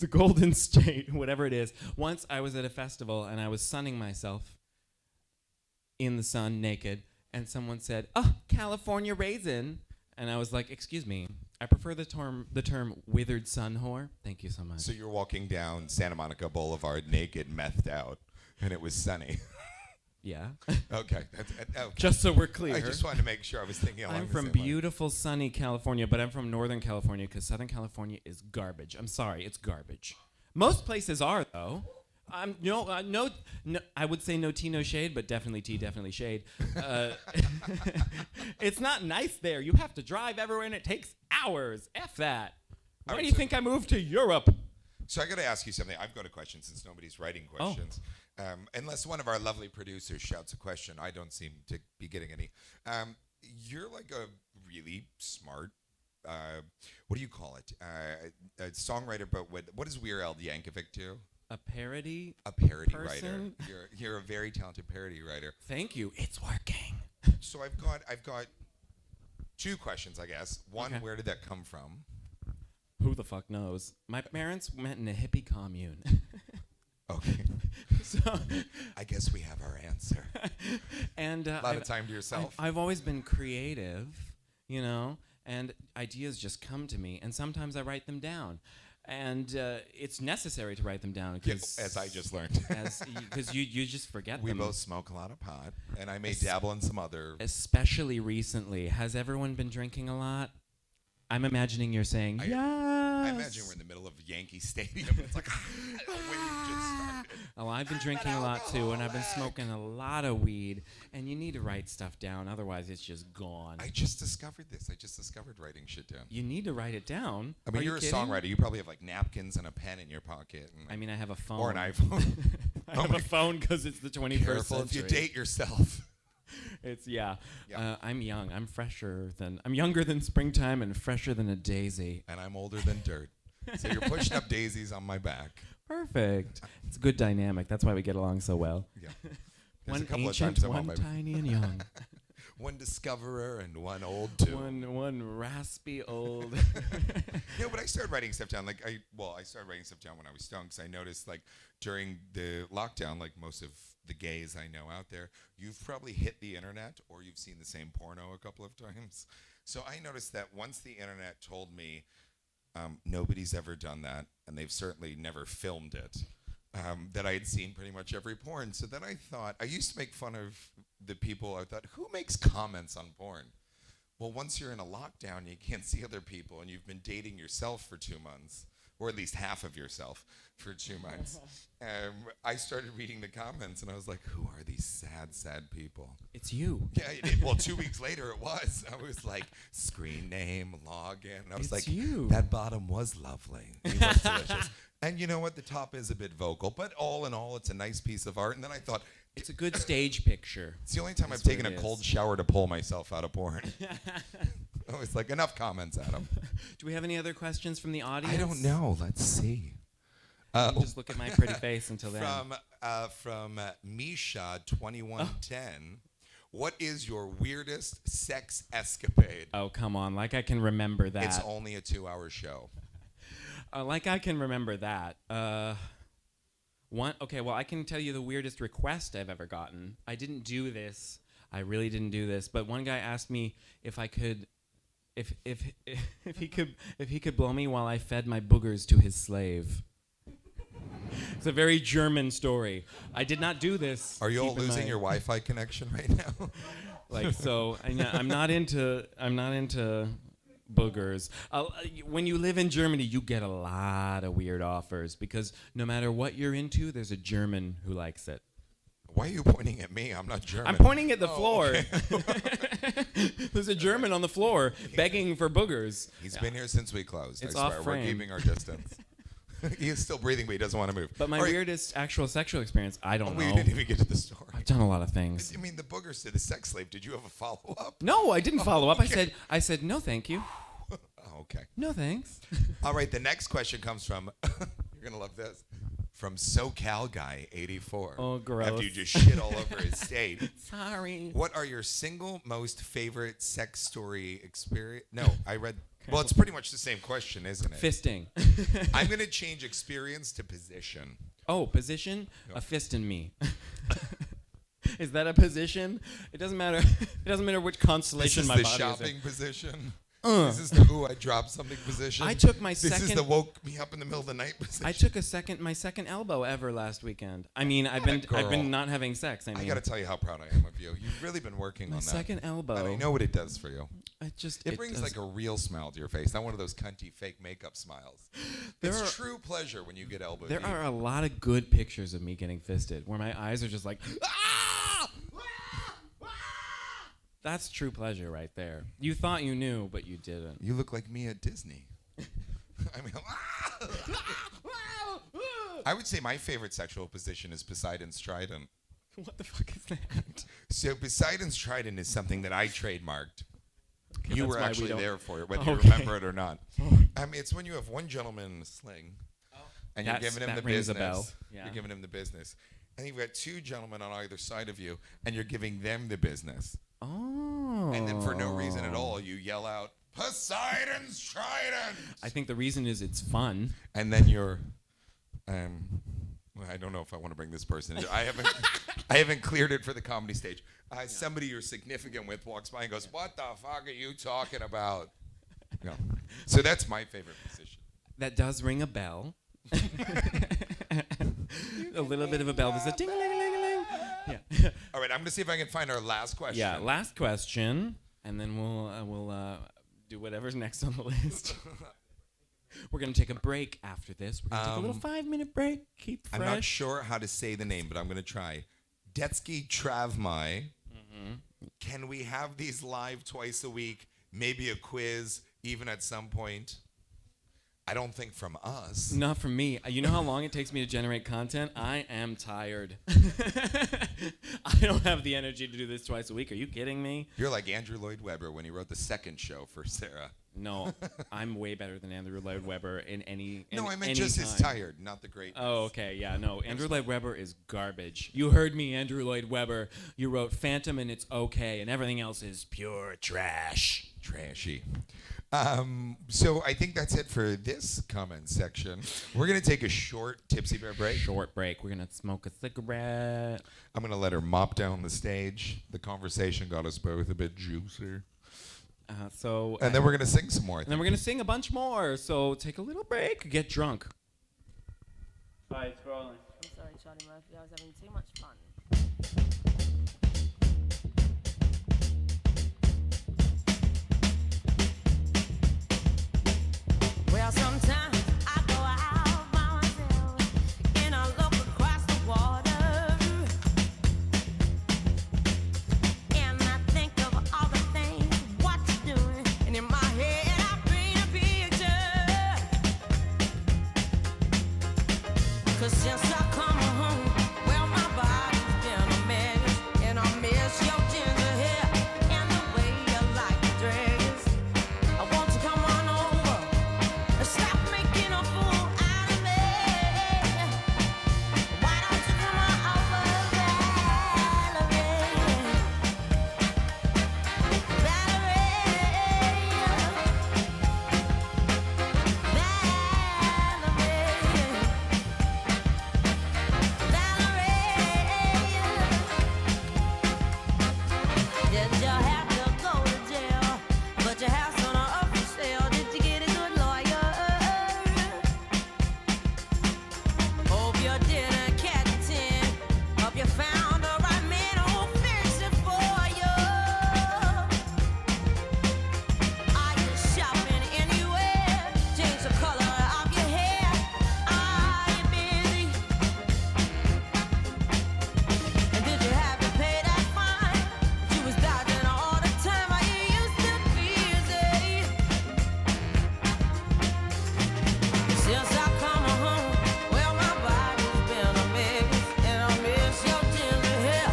Golden State, whatever it is. Once I was at a festival and I was sunning myself in the sun naked, and someone said, "Oh, California raisin," and I was like, "Excuse me, I prefer the term withered sun whore." Thank you so much. So you're walking down Santa Monica Boulevard naked, methed out, and it was sunny. Yeah. Okay. Okay. Just so we're clear. I just wanted to make sure I was thinking along I'm the from same line. beautiful, sunny California, but I'm from Northern California because Southern California is garbage. I'm sorry, it's garbage. Most places are, though. No, I would say no tea, no shade, but definitely tea, definitely shade. It's not nice there. You have to drive everywhere, and it takes hours. F that. Why All right, do you so- think I moved to Europe? So I got to ask you something. I've got a question since nobody's writing questions. Unless one of our lovely producers shouts a question, I don't seem to be getting any. You're like a really smart, what do you call it? A songwriter, but what does Weird Al Yankovic do? A parody? A parody Person? writer. You're a very talented parody writer. Thank you. It's working. So I've got two questions, I guess. One, Okay. where did that come from? Who the fuck knows? My parents met in a hippie commune. Okay. So, I guess we have our answer. and A lot of time to yourself. I've always been creative, and ideas just come to me, and sometimes I write them down. And it's necessary to write them down Yeah, because, as I just learned. because you just forget We them. both smoke a lot of pot, and I may dabble in some other. Especially recently. Has everyone been drinking a lot? I'm imagining you're saying, yes. I imagine we're in the middle of Yankee Stadium. It's like, a wave just started. Oh, I've been drinking a lot too, and I've been smoking a lot of weed. And you need to write stuff down, otherwise it's just gone. I just discovered this. I just discovered writing shit down. You need to write it down. I mean, Are you you're a kidding? songwriter. You probably have like napkins and a pen in your pocket. And I mean, I have a phone. or an iPhone. I have a phone because it's the 21st Careful if century. you date yourself. It's Yeah. I'm young. I'm younger than springtime and fresher than a daisy. And I'm older than dirt. So you're pushing up daisies on my back. Perfect. It's a good dynamic. That's why we get along so well. Yeah. There's One a couple ancient, of times I'm one on my tiny and young. one discoverer and one old too. one raspy old. No, but I started writing stuff down. Like I started writing stuff down when I was stoned because I noticed like during the lockdown, like most of the gays I know out there, you've probably hit the internet or you've seen the same porno a couple of times. So I noticed that once the internet told me nobody's ever done that, and they've certainly never filmed it, that I had seen pretty much every porn. So then I thought, I used to make fun of the people. I thought, who makes comments on porn? Well, once you're in a lockdown, you can't see other people, and you've been dating yourself for 2 months, or at least half of yourself for 2 months. I started reading the comments, and I was like, who are these sad, sad people? It's you. Yeah, well, 2 weeks later it was. I was like, screen name, login. And I was It's like, you. that bottom was lovely. He was delicious. And you know what? The top is a bit vocal, but all in all, it's a nice piece of art. And then I thought, It's a good stage picture. it's the only time That's I've taken what a it cold is. shower to pull myself out of porn. I was like, enough comments, Adam. Do we have any other questions from the audience? I don't know. Let's see. You can just look at my pretty face until then. From Misha 2110, what is your weirdest sex escapade? Oh, come on. Like I can remember that. It's only a 2-hour show. Like I can remember that. Okay, well, I can tell you the weirdest request I've ever gotten. I didn't do this. I really didn't do this. But one guy asked me if I could, if he could blow me while I fed my boogers to his slave. It's a very German story. I did not do this. Are you all Keep in losing mind. your Wi-Fi connection right now? Like so? I'm not into boogers. When you live in Germany, you get a lot of weird offers because no matter what you're into, there's a German who likes it. Why are you pointing at me? I'm not German. I'm pointing at the floor. Okay. There's a German on the floor begging for boogers. He's been here since we closed. It's I swear. off frame. We're keeping our distance. He is still breathing, but he doesn't want to move. But my All right. weirdest actual sexual experience, I don't We know. didn't even get to the story. I've done a lot of things. I mean, the boogers to the sex slave. Did you have a follow-up? No, I didn't follow up. okay. I said no, thank you. Oh, okay. No, thanks. All right. The next question comes from. You're gonna love this. From SoCal Guy 84. Oh, gross. After you just shit all over his state. Sorry. What are your single most favorite sex story experience? No, I read. Well, it's pretty much the same question, isn't it? Fisting. I'm going to change experience to position. Oh, position? No. A fist in me. Is that a position? It doesn't matter. It doesn't matter which This constellation is my the body shopping position. Uh. This is the ooh, I dropped something position. I took my This is second- the woke me up in the middle of the night position. I took my second elbow ever last weekend. I mean, I've been girl. not having sex. I I mean, got to tell you how proud I am of you. You've really been working my on that. second elbow. And I know what it does for you. It It brings does- like a real smile to your face, not one of those cunty fake makeup smiles. There It's are- true pleasure when you get elbowed. There deep. are a lot of good pictures of me getting fisted where my eyes are just like, ah! That's true pleasure right there. You thought you knew, but you didn't. You look like me at Disney. I mean, I would say my favorite sexual position is Poseidon's trident. What the fuck is that? So Poseidon's trident is something that I trademarked. You that's were why we actually don't- there for it, whether you Okay. remember it or not. I mean, it's when you have one gentleman in a sling, and you're That's- giving him that the rings a business. bell. Yeah. You're giving him the business, and you've got two gentlemen on either side of you, and you're giving them the business. Oh. And then for no reason at all, you yell out, Poseidon's trident! I think the reason is it's fun. And then you're, well, I don't know if I want to bring this person into I haven't cleared it for the comedy stage. Somebody you're significant with walks by and goes, what the fuck are you talking about? No. So that's my favorite position. That does ring a bell. A little bit of a bell. There's a ding-a-ling-a-ling-a-ling. Yeah. All right, I'm gonna see if I can find our last question. Yeah, last question, and then we'll do whatever's next on the list. We're gonna take a break after this. We're gonna take a little 5-minute break. Keep fresh. I'm not sure how to say the name, but I'm gonna try. Detsky Travmai. Can we have these live twice a week? Maybe a quiz, even at some point. I don't think from us. Not from me. You know how long it takes me to generate content? I am tired. I don't have the energy to do this twice a week. Are you kidding me? You're like Andrew Lloyd Webber when he wrote the second show for Sarah. No, I'm way better than Andrew Lloyd Webber in any. No, I meant any just time. as tired, not the great. Oh, okay, yeah, no. Andrew Lloyd Webber is garbage. You heard me, Andrew Lloyd Webber. You wrote Phantom and it's okay, and everything else is pure trash. Trashy. So I think that's it for this comment section. We're going to take a short Tipsy Bear break. Short break. We're going to smoke a cigarette. I'm going to let her mop down the stage. The conversation got us both a bit juicier. And then we're going to sing some more. And then we're going to sing a bunch more. So take a little break. Get drunk. Hi, it's rolling. I'm sorry, Charlie Murphy. I was having too much fun. Well, sometimes I go out by myself and I look across the water and I think of all the things what you're doing, and in my head I paint a picture. 'Cause since I come home, well, my body's been a mess, and I miss your ginger hair and the way you like to dress. I want you to come on over. Stop making a fool out of me. Why don't you come on over, Valerie? Did you have to go to jail? But your house on up for sale. Did you get a good lawyer? Hope you didn't catch a 10. Hope you found the right man who'll fix it for you. Are you shopping anywhere? Change the color of your hair. Are you busy? And did you have to pay that fine? You was dodging all the time. Are you used to busy? Since I come home, well, my body's been a mess, and I miss your ginger hair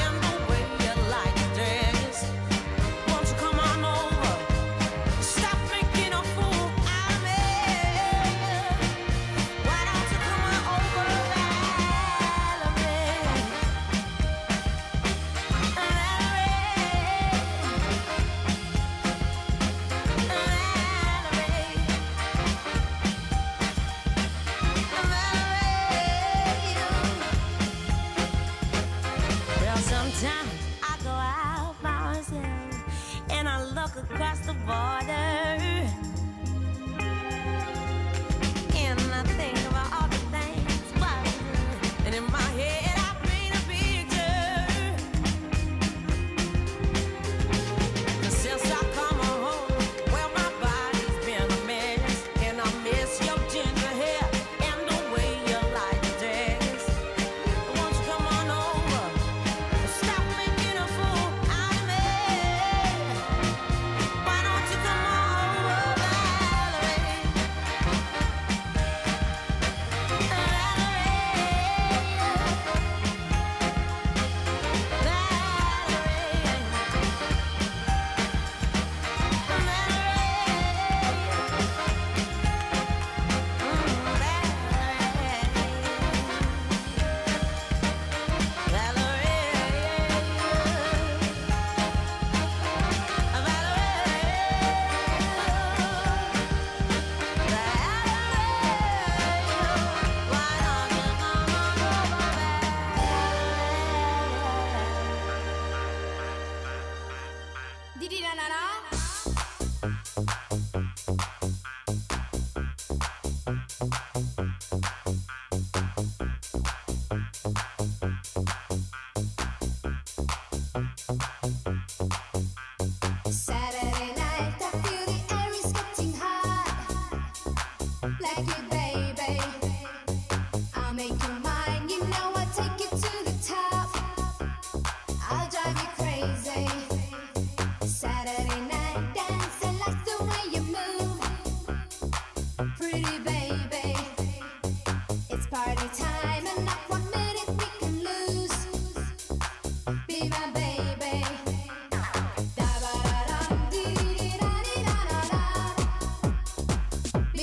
and the way you like to dress. Won't you come on over? Stop making a fool out of me. Why don't you come on over, Valerie? Well, sometimes I go out by myself and I look across the border and I think about all the things what we do. And in my head I paint a picture. 'Cause since I come home, well, my body's been a mess, and I miss your ginger hair and the way you like to dress. Won't you come on over? Stop making a fool out of me. Why don't you come on over, Valerie?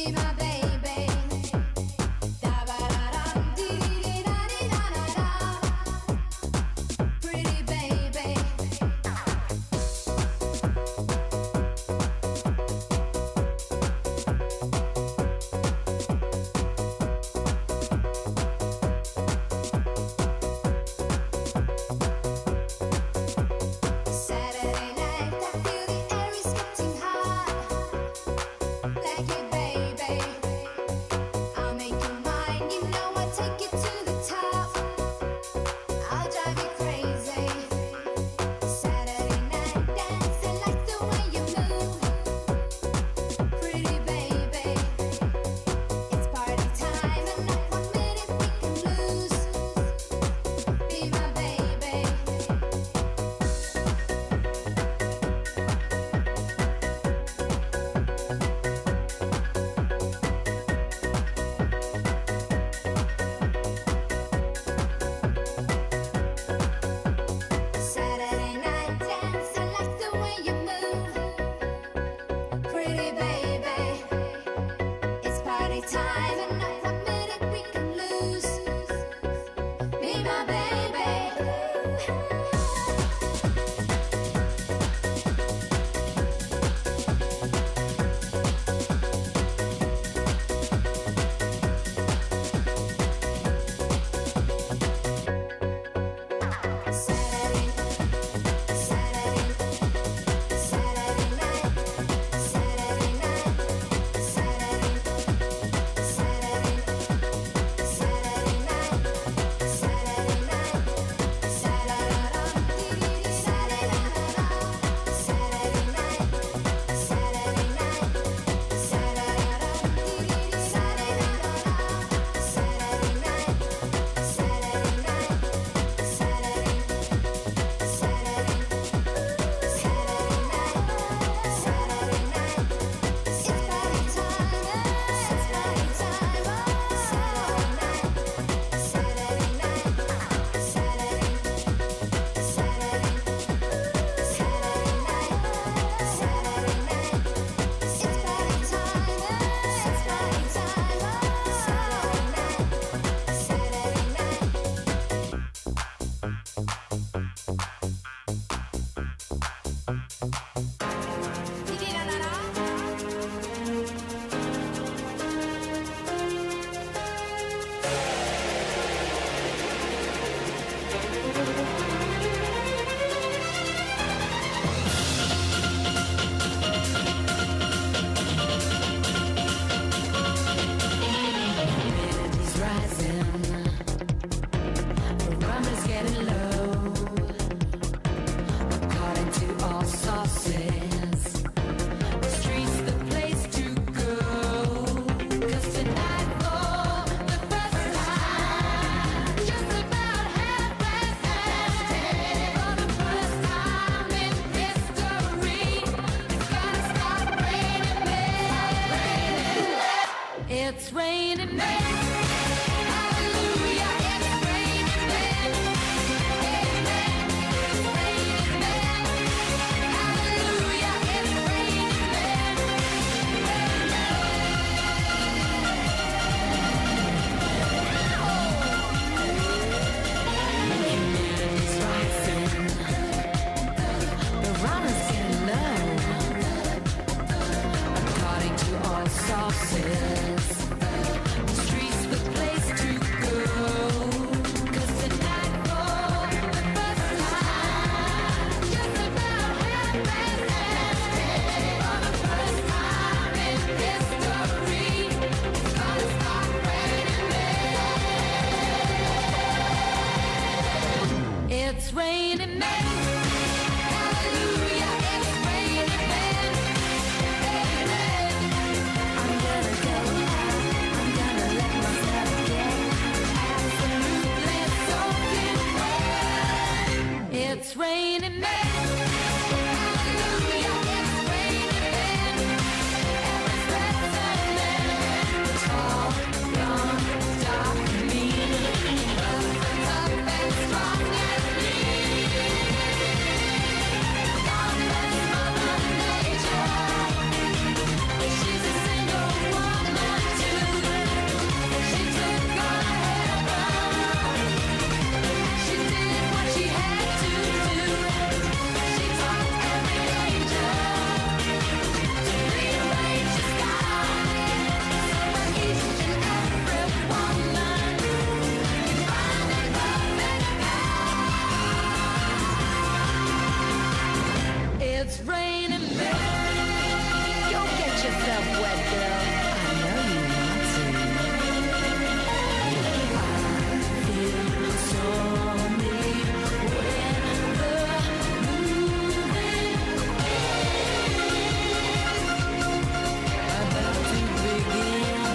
Be my baby. Da ba da dum, dee dee dee da dee da da da. Pretty baby. Saturday night, I feel the air is getting hot. Like it, baby. yourself wet, girl. I know you want to. I feel stormy when the moving about to begin.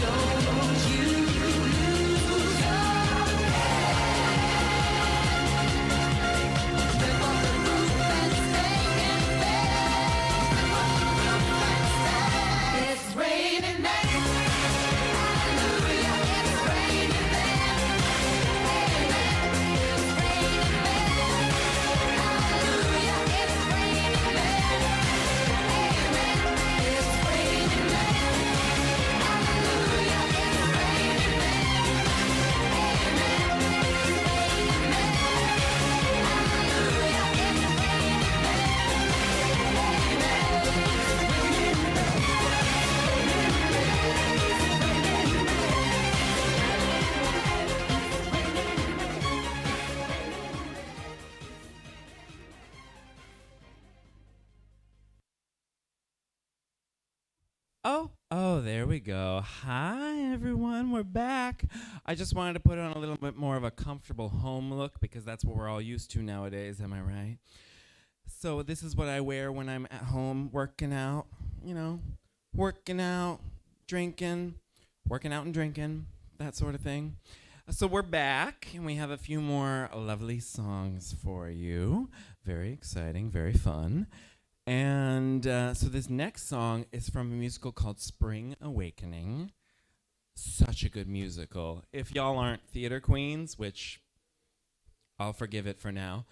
Don't you lose It's raining men. Hallelujah, it's raining men. Amen. It's raining men. Hallelujah, it's raining men. Amen. It's raining men. Hallelujah, it's raining men. Amen. It's raining men. Hallelujah, it's Oh, there we go. Hi, everyone. We're back. I just wanted to put on a little bit more of a comfortable home look because that's what we're all used to nowadays. Am I right? So this is what I wear when I'm at home working out, working out, drinking, working out and drinking, that sort of thing. So we're back, and we have a few more lovely songs for you. Very exciting, very fun. And so this next song is from a musical called Spring Awakening. Such a good musical. If y'all aren't theater queens, which I'll forgive it for now,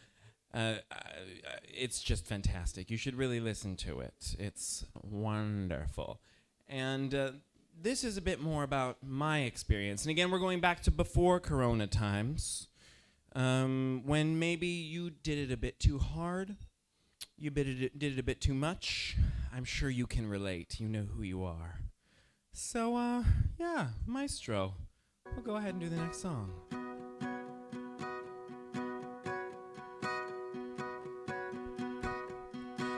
it's just fantastic. You should really listen to it. It's wonderful. And this is a bit more about my experience. And again, we're going back to before Corona times, when maybe you did it a bit too hard. You did it a bit too much. I'm sure you can relate. You know who you are. So, yeah, Maestro. We'll go ahead and do the next song.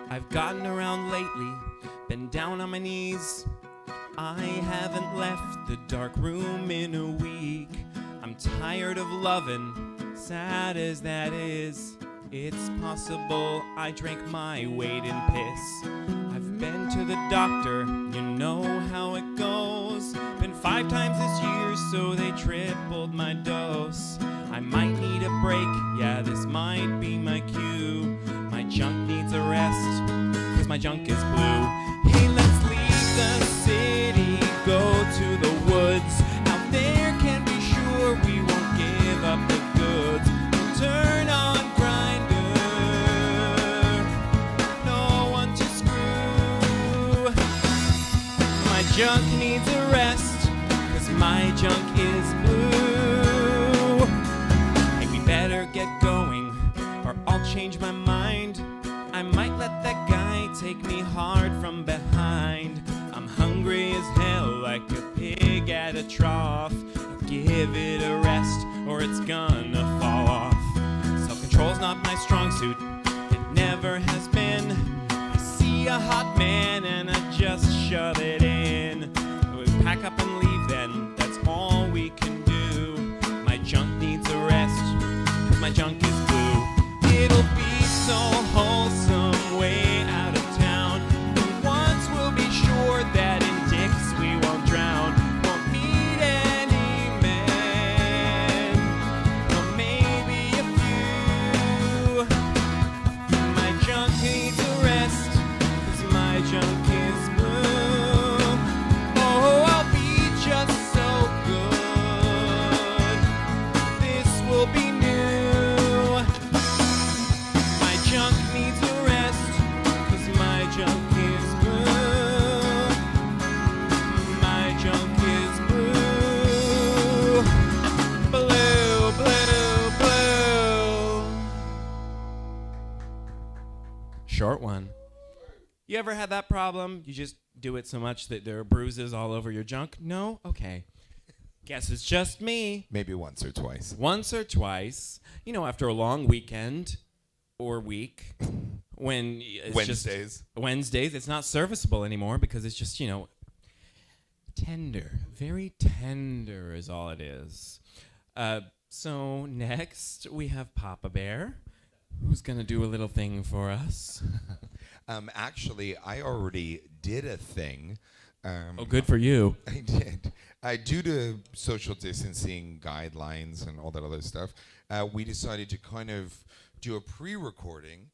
I've gotten around lately, been down on my knees. I haven't left the dark room in a week. I'm tired of loving, sad as that is. It's possible I drank my weight in piss. I've been to the doctor, you know how it goes. Been 5 times this year, so they tripled my dose. I might need a break, yeah, this might be my cue. My junk needs a rest, cause my junk is blue. Hey, let's leave the city, go to the woods. Out there can be sure we won't give up the goods. We'll turn on junk needs a rest, cause my junk is blue. Hey, we better get going, or I'll change my mind. I might let that guy take me hard from behind. I'm hungry as hell, like a pig at a trough. Give it a rest, or it's gonna fall off. Self-control's not my strong suit, it never has been. I see a hot man and I just shove it in. We pack up and leave then, that's all we can do. My junk needs a rest, cause my junk is blue. It'll be so wholesome way out of town. But once we'll be sure that in dicks we won't drown. Won't meet any men, or maybe a few. My junk needs a rest, cause my junk is blue. Oh, I'll be just so good. This will be new. My junk needs a rest, cause my junk is blue. My junk is blue. Blue, blue, blue. Short one. You ever had that problem? You just do it so much that there are bruises all over your junk? No? Okay. Guess it's just me. Maybe once or twice. Once or twice, after a long weekend or week when it's Wednesdays. Wednesdays. It's not serviceable anymore because it's just, tender. Very tender is all it is. So next we have Papa Bear, who's going to do a little thing for us. Actually, I already did a thing. Oh, good for you. I did. Due to social distancing guidelines and all that other stuff, we decided to kind of do a pre-recording,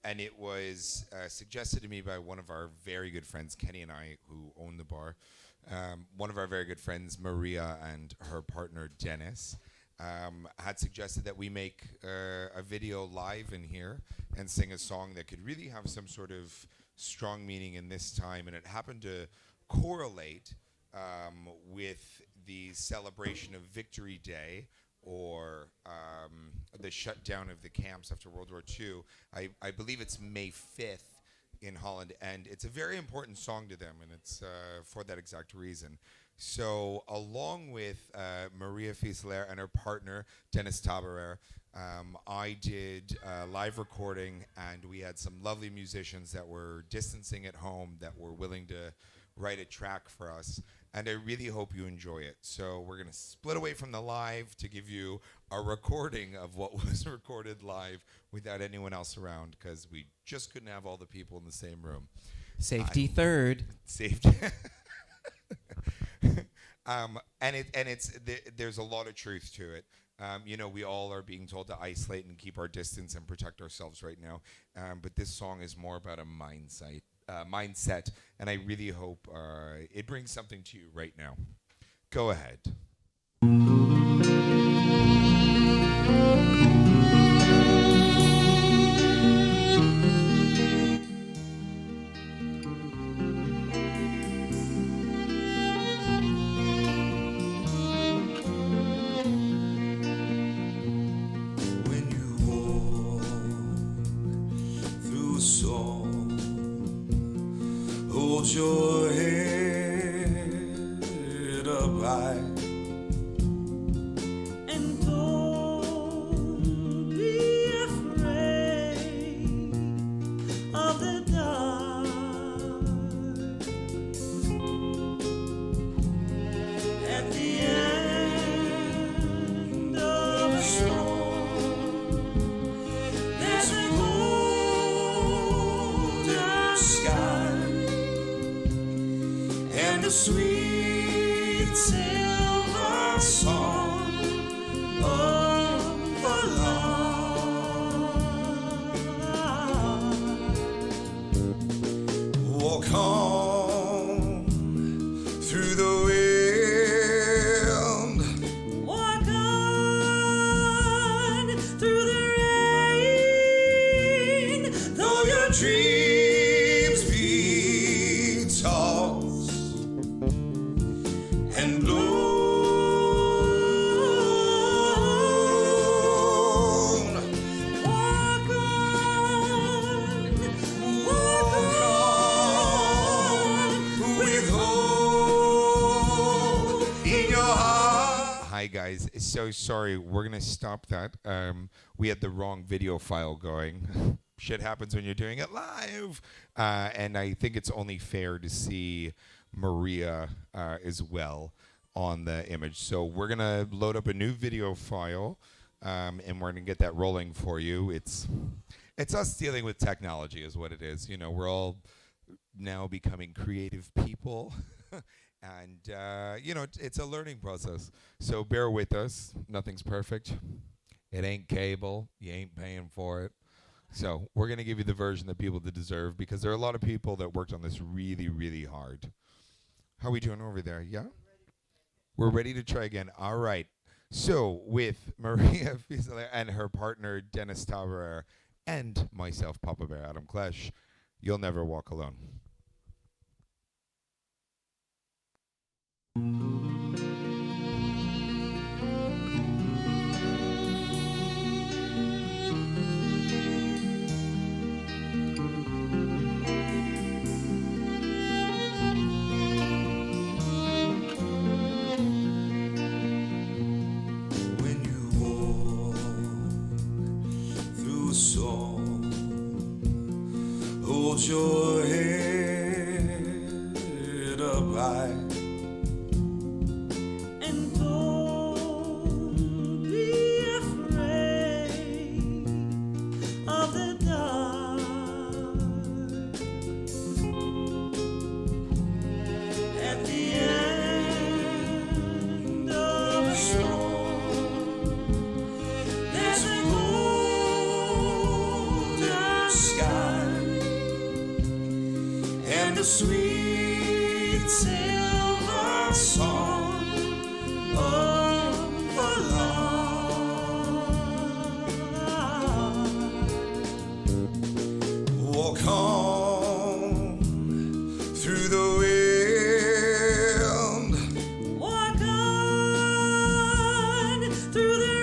and it was suggested to me by one of our very good friends, Kenny and I, who own the bar. One of our very good friends, Maria, and her partner, Dennis, had suggested that we make a video live in here and sing a song that could really have some sort of strong meaning in this time, and it happened to correlate with the celebration of Victory Day, or the shutdown of the camps after World War II. I believe it's May 5th in Holland, and it's a very important song to them, and it's for that exact reason. So along with Maria Fieseler and her partner, Dennis Taberer, I did a live recording, and we had some lovely musicians that were distancing at home that were willing to write a track for us, and I really hope you enjoy it. So we're going to split away from the live to give you a recording of what was recorded live without anyone else around, because we just couldn't have all the people in the same room. Safety third. Safety. There's a lot of truth to it. We all are being told to isolate and keep our distance and protect ourselves right now. But this song is more about a mindset, and I really hope it brings something to you right now. Go ahead. When you walk through a storm, hold your head up high and don't be afraid of the dark. At the end of the storm, there's a golden sky and a sweet silver song of the lark. Walk on through the wind, walk on through the rain, though your dreams be tossed and blown. Walk on with hope in your heart. Hi guys, so sorry, we're gonna stop that. We had the wrong video file going. Shit happens when you're doing it live, and I think it's only fair to see Maria as well on the image. So we're gonna load up a new video file, and we're gonna get that rolling for you. It's us dealing with technology, is what it is. We're all now becoming creative people. And, it's a learning process. So bear with us. Nothing's perfect. It ain't cable. You ain't paying for it. So we're going to give you the version that people deserve, because there are a lot of people that worked on this really, really hard. How are we doing over there? Yeah? We're ready to try again. All right. So with Maria Fieseler and her partner, Dennis Taberer, and myself, Papa Bear Adam Klesch, You'll Never Walk Alone. When you walk through the song. Hold your head up high. And don't be afraid of the dark. At the end of the storm, there's a golden sky and a sweet silver song of the lark. Walk on through the wind. Walk on through the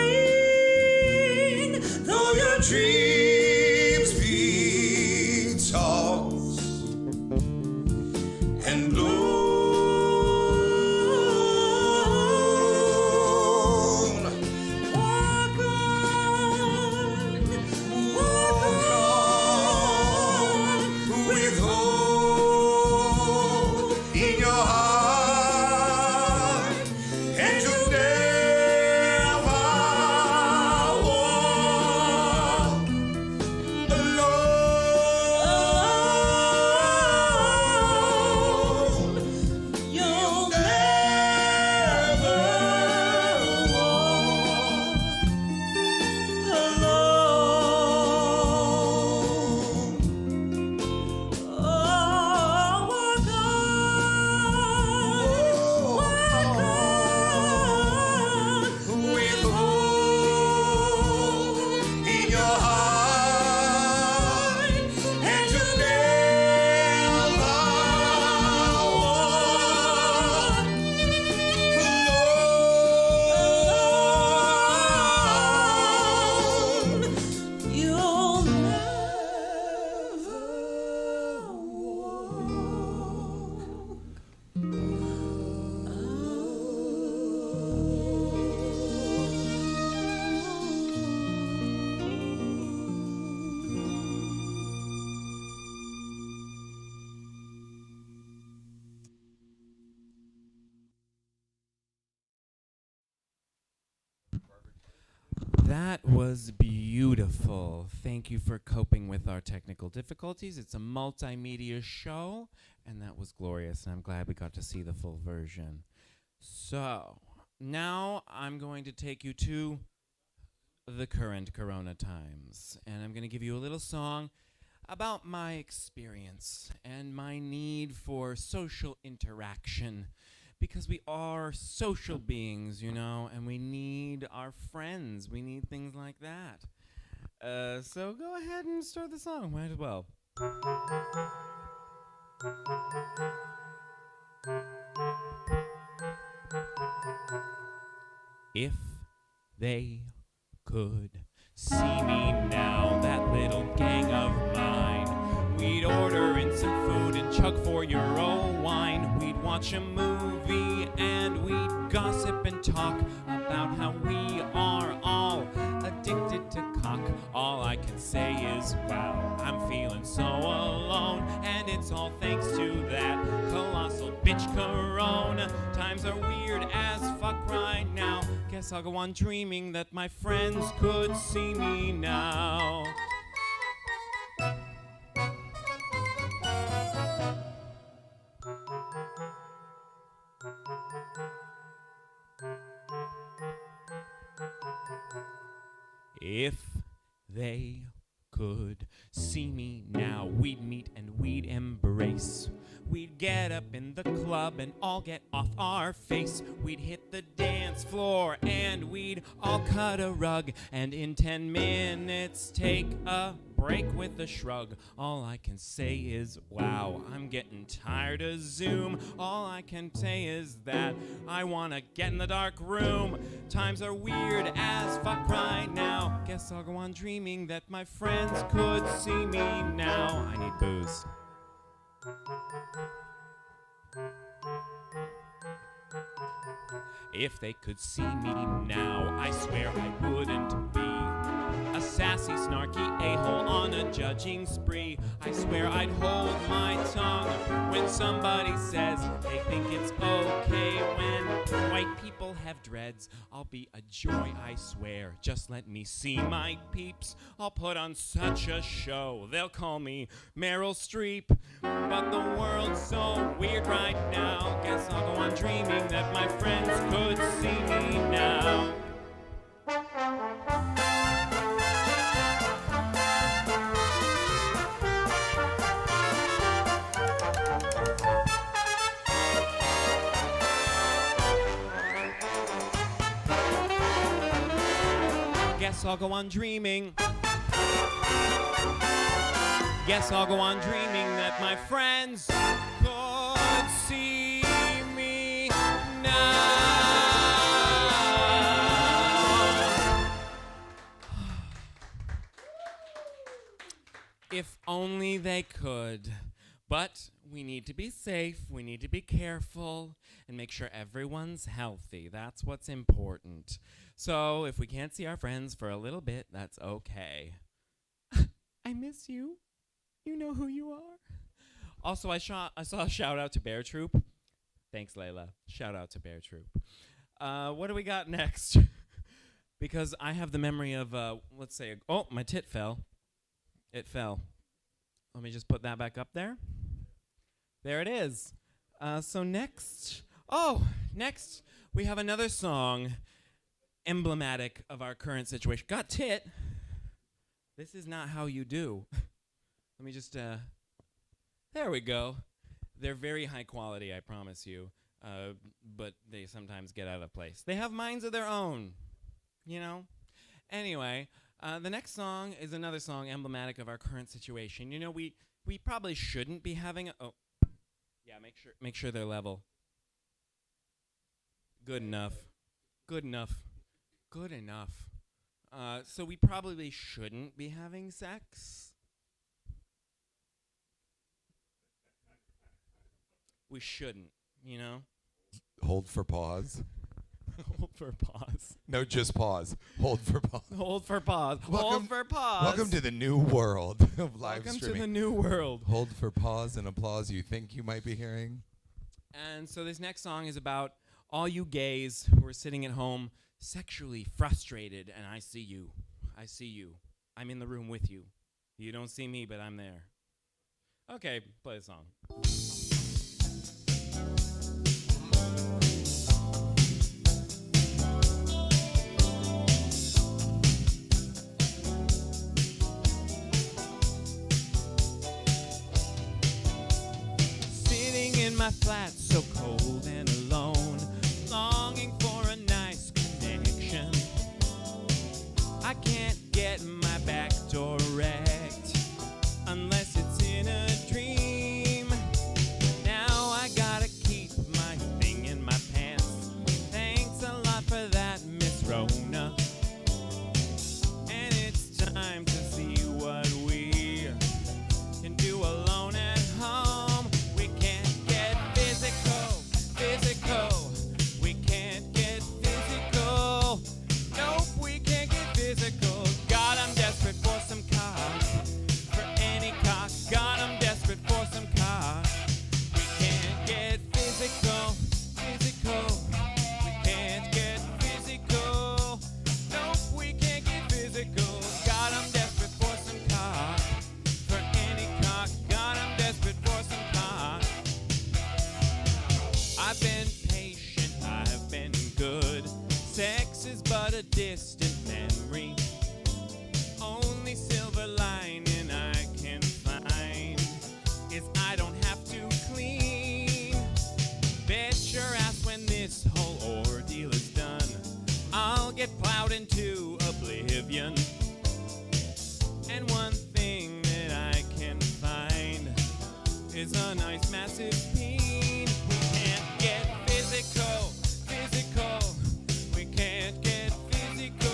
rain. Though your dreams be tossed and blown. Walk on with hope in your heart, and you'll never walk alone. You'll never walk alone. Walk on with hope in your heart, and you'll never walk alone. You'll never walk That was beautiful. Thank you for coping with our technical difficulties. It's a multimedia show, and that was glorious, and I'm glad we got to see the full version. So, now I'm going to take you to the current Corona times, and I'm going to give you a little song about my experience and my need for social interaction. Because we are social beings, you know, and we need our friends. We need things like that. So go ahead and start the song. Might as well. If they could see me now, that little gang of mine, we'd order in some food and chug 4-euro wine. We'd watch a movie and we'd gossip and talk about how we are all addicted to cock. All I can say is, wow, I'm feeling so alone, and it's all thanks to that colossal bitch Corona. Times are weird as fuck right now. Guess I'll go on dreaming that my friends could see me now. If they could see me now, we'd meet and we'd embrace. We'd get up in the club and all get off our face. We'd hit the dance floor and we'd all cut a rug, and in 10 minutes take a break with a shrug. All I can say is, wow, I'm getting tired of Zoom. All I can say is that I wanna get in the dark room. Times are weird as fuck right now. Guess I'll go on dreaming that my friends could see me now. I need booze. If they could see me now, I swear I wouldn't be a sassy a-hole on a judging spree. I swear I'd hold my tongue when somebody says they think it's okay when white people have dreads. I'll be a joy, I swear. Just let me see my peeps. I'll put on such a show. They'll call me Meryl Streep. But the world's so weird right now. Guess I'll go on dreaming that my friends could see me now. Guess I'll go on dreaming. Guess I'll go on dreaming that my friends could see me now. If only they could. But we need to be safe, we need to be careful, and make sure everyone's healthy. That's what's important. So if we can't see our friends for a little bit, that's okay. I miss you. You know who you are. Also, I saw a shout out to Bear Troop. Thanks, Layla. Shout out to Bear Troop. What do we got next? Because I have the memory of, let's say, oh, my tit fell. It fell. Let me just put that back up there. There it is. So next we have another song emblematic of our current situation. Got tit. This is not how you do. Let me just, there we go. They're very high quality, I promise you. But they sometimes get out of place. They have minds of their own, you know? Anyway, the next song is another song emblematic of our current situation. You know, we probably shouldn't be having a, oh, yeah, make sure they're level. Good enough. Good enough. Good enough. So we probably shouldn't be having sex. We shouldn't, you know? Hold for pause. Hold for pause. No, just pause. Hold for pause. Hold for pause. Hold for pause. Welcome to the new world of live Welcome streaming. to the new world. Hold for pause and applause you think you might be hearing. And so this next song is about all you gays who are sitting at home sexually frustrated, and I see you. I see you. I'm in the room with you. You don't see me, but I'm there. Okay, play the song. Sitting in my flat, so cold and alone, longing for a nice connection. I can't get my back door wrecked unless it's in a dream. Now I gotta keep my thing in my pants. Thanks a lot for that, Miss Rona. And it's time to see what we can do alone at home. We can't get physical. We can't get physical. Nope, we can't get physical. God, I'm desperate for some cock. For any cock. God, I'm desperate for some cock. We can't get physical. We can't get physical. Nope, we can't get physical. God, I'm desperate for some cock. For any cock. God, I'm desperate for some cock. I've been patient, I've been good. Sex is but a distant memory. Only silver lining I can find is I don't have to clean. Bet your ass when this whole ordeal is done, I'll get plowed into oblivion. And one thing that I can find is a nice massive peen. We can't get physical. We can't get physical.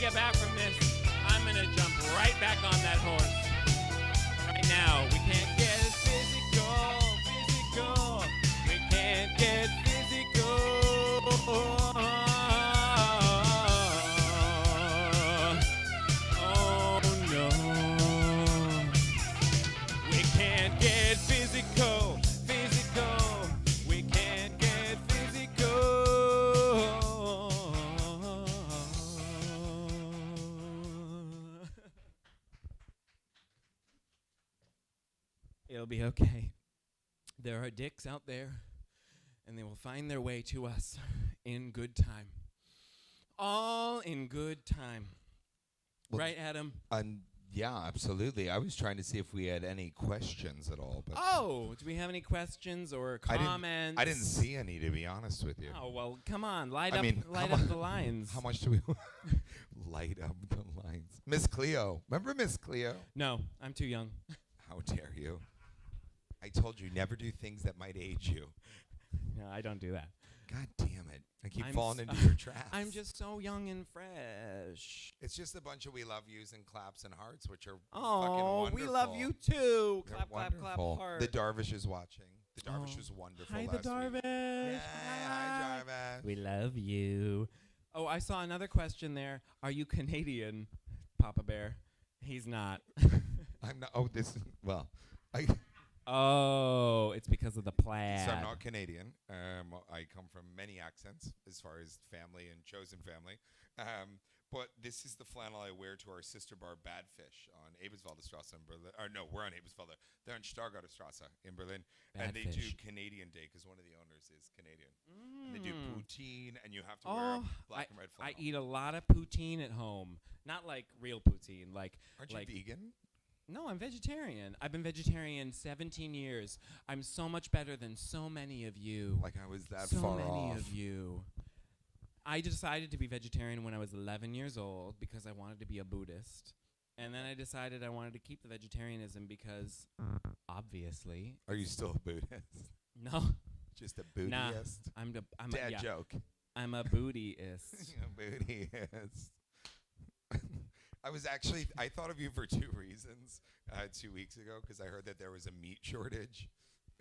get back from this, I'm gonna jump right back on that horse. Right now, we can't get physical, physical. We can't get physical. Oh no. We can't get physical, physical. We can't get physical. It'll be okay. There are dicks out there, and they will find their way to us in good time. All in good time. Well, right, Adam? Yeah, absolutely. I was trying to see if we had any questions at all, but Oh, do we have any questions or comments? I didn't see any, to be honest with you. Oh, well, come on. Light I up, mean, light how up mu- the lines. How much do we light up the lines? Miss Cleo. Remember Miss Cleo? No, I'm too young. How dare you? I told you never do things that might age you. No, I don't do that. God damn it. I keep I'm falling s- into your traps. I'm just so young and fresh. It's just a bunch of we love yous and claps and hearts, which are fucking Oh, wonderful. we love you too. They're Clap, clap, clap, wonderful. heart. The Darvish is watching. The Darvish Oh. was wonderful Hi, the last week. Darvish. Yeah, hi, Darvish. We love you. Oh, I saw another question there. Are you Canadian, Papa Bear? He's not. I'm not. Oh, this. Well, Oh, it's because of the plaid. So I'm not Canadian. I come from many accents as far as family and chosen family. But this is the flannel I wear to our sister bar Badfish on Eberswalder Straße in Berlin. Or no, we're on Eberswalder. They're on Stargarder Straße in Berlin. And they do Badfish. Canadian Day because one of the owners is Canadian. And they do poutine, and you have to wear Oh, a black and red I flannel. eat a lot of poutine at home. Not like real poutine. Aren't you vegan? No, I'm vegetarian. I've been vegetarian 17 years. I'm so much better than so many of you. Like I was that so far many off. of you. I decided to be vegetarian when I was 11 years old because I wanted to be a Buddhist. And then I decided I wanted to keep the vegetarianism because, obviously, Are you still a Buddhist? no, Just a nah, Buddhist? I'm Dad yeah, joke. I'm a Buddhist. A Buddhist. I thought of you for two reasons 2 weeks ago because I heard that there was a meat shortage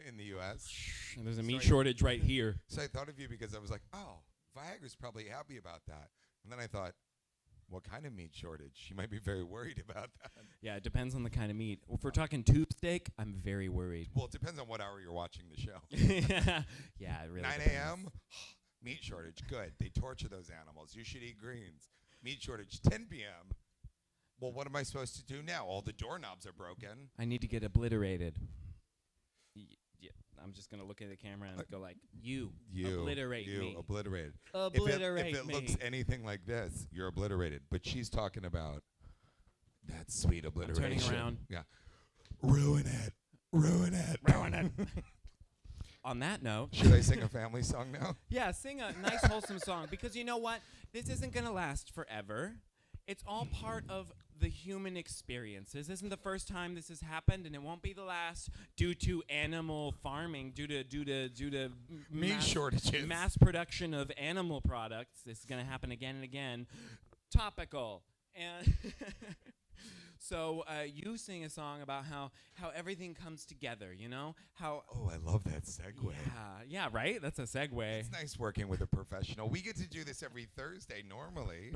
in the U.S. And there's a meat So I- shortage right here. So I thought of you because I was like, oh, Viagra's probably happy about that. And then I thought, what kind of meat shortage? She might be very worried about that. Yeah, it depends on the kind of meat. If we're talking tube steak, I'm very worried. Well, it depends on what hour you're watching the show. Yeah, it really 9 depends. a.m., meat shortage, good. They torture those animals. You should eat greens. Meat shortage, 10 p.m. Well, what am I supposed to do now? All the doorknobs are broken. I need to get obliterated. Yeah, I'm just gonna look at the camera and go like, you obliterate me. Obliterated. Obliterate if it me. looks anything like this, you're obliterated. But she's talking about that sweet obliteration. turning around. Yeah. Ruin it. Ruin it. Ruin it. On that note, Should I sing a family song now? yeah, sing a nice wholesome song because you know what? This isn't gonna last forever. It's all part of the human experience. This isn't the first time this has happened, and it won't be the last due to animal farming, due to Meat shortages. mass production of animal products. This is going to happen again and again. Topical. And so you sing a song about how everything comes together, you know? How Oh, I love that segue. yeah, right? That's a segue. It's nice working with a professional. We get to do this every Thursday normally.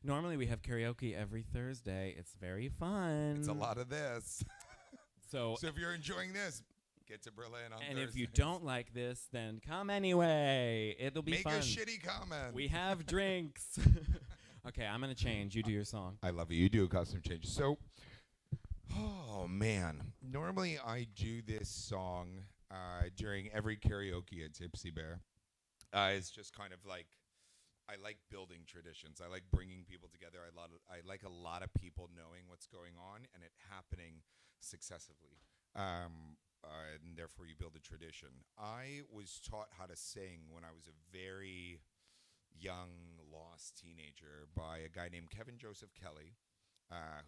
Normally we have karaoke every Thursday. It's very fun. It's a lot of this. So So if you're enjoying this, get to Berlin on and if you Thursdays. don't like this, then come anyway. It'll be Make fun. a shitty comment. We have drinks. Okay, I'm gonna change. You do your song. I love it. You do a costume change. So, oh man. Normally I do this song during every karaoke at Tipsy Bear. It's just kind of like I like building traditions. I like bringing people together. I like a lot of people knowing what's going on and it happening successively. And therefore you build a tradition. I was taught how to sing when I was a very young, lost teenager by a guy named Kevin Joseph Kelly,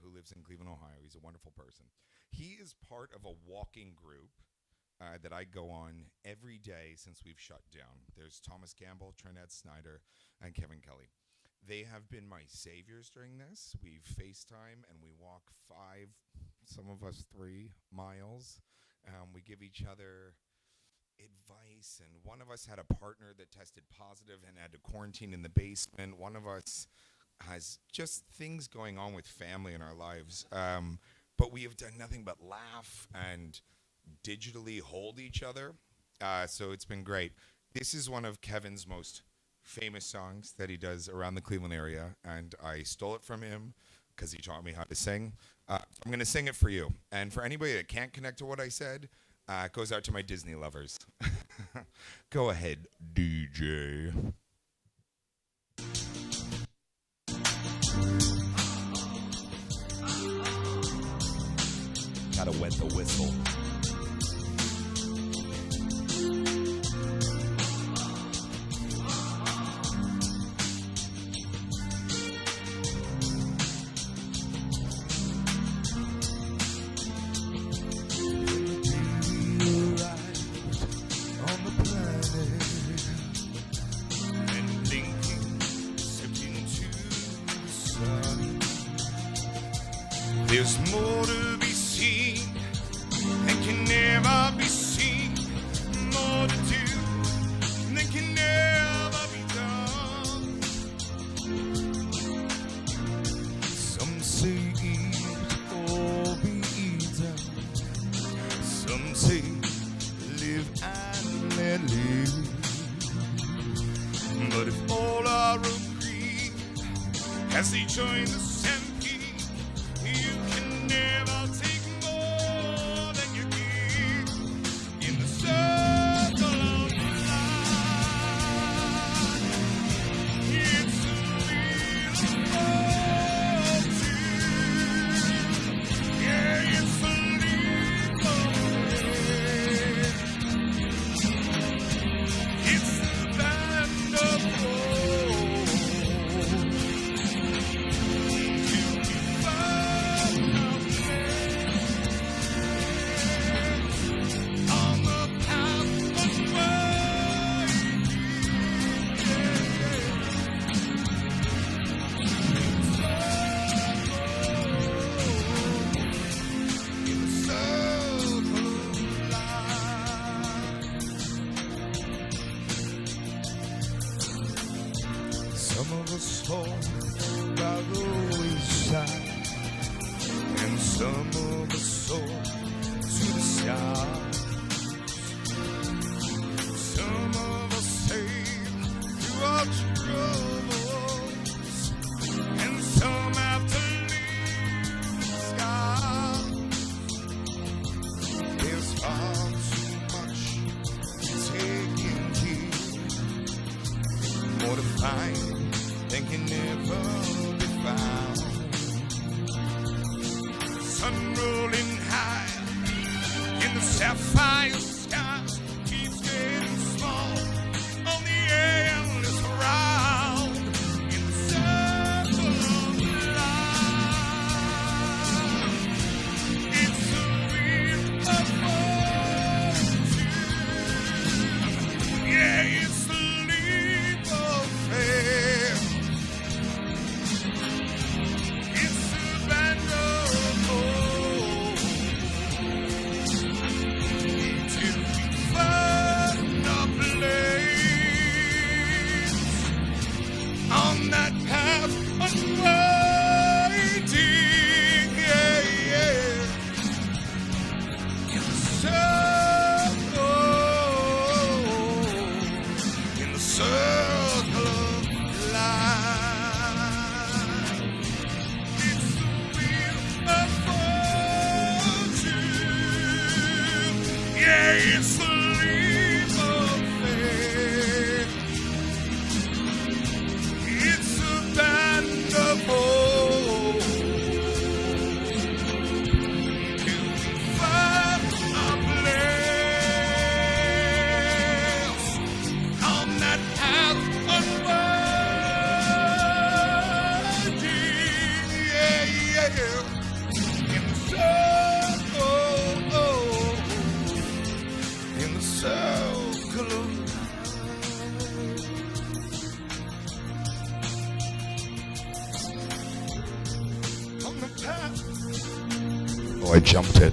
who lives in Cleveland, Ohio. He's a wonderful person. He is part of a walking group that I go on every day since we've shut down. There's Thomas Gamble, Trinette Snyder, and Kevin Kelly. They have been my saviors during this. We FaceTime and we walk 5, some of us 3 miles. We give each other advice, and one of us had a partner that tested positive and had to quarantine in the basement. One of us has just things going on with family in our lives. But we have done nothing but laugh and digitally hold each other. So it's been great. This is one of Kevin's most famous songs that he does around the Cleveland area, and I stole it from him because he taught me how to sing. I'm going to sing it for you. And for anybody that can't connect to what I said, it goes out to my Disney lovers. Go ahead, DJ. Gotta wet the whistle. There's more to be seen than can never be seen. More to do than can never be done. Some say eat or be eaten. Some say live and let live. But if all are agreed as they join the stampede, you can never take more than you give in the circle of life. It's a little fortune. Yeah, it's a little way. It's the band of hope. Some of us fall by the wayside, and some of us soar to the stars. Some of us sail through our troubles, and some have to leave the sky. There's far too much to take in here, more to find than can never be found. Sun rolling high in the sapphire sky keeps getting small on the endless round in the circle of life. It's a wheel of fortune. Yeah, it's the leap of faith. It's the band of hope till we find a place on that path unwinding. Yeah, yeah. In the circle of life. It's the wheel of fortune. Yeah, it's the leap of faith. It's the band of hope. Oh, I jumped it.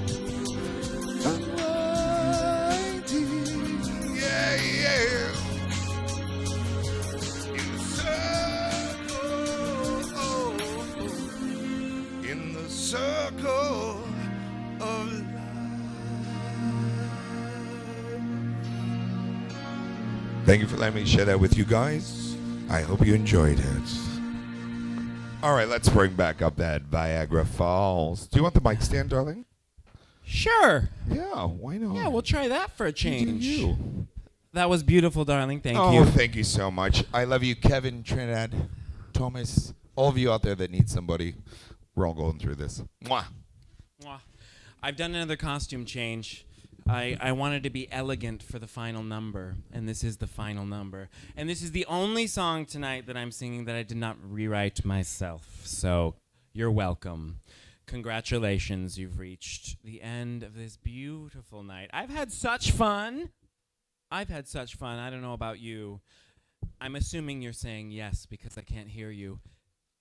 Yeah, yeah. You circle in the circle of life. Thank you for letting me share that with you guys. I hope you enjoyed it. All right, let's bring back up that Viagra Falls. Do you want the mic stand, darling? Sure. Yeah, why not? Yeah, we'll try that for a change. You. That was beautiful, darling. Thank Oh, you. thank you so much. I love you, Kevin, Trinidad, Thomas, all of you out there that need somebody. We're all going through this. Mwah. Mwah. I've done another costume change. I wanted to be elegant for the final number, and this is the final number. And this is the only song tonight that I'm singing that I did not rewrite myself. So you're welcome. Congratulations, you've reached the end of this beautiful night. I've had such fun. I don't know about you. I'm assuming you're saying yes because I can't hear you,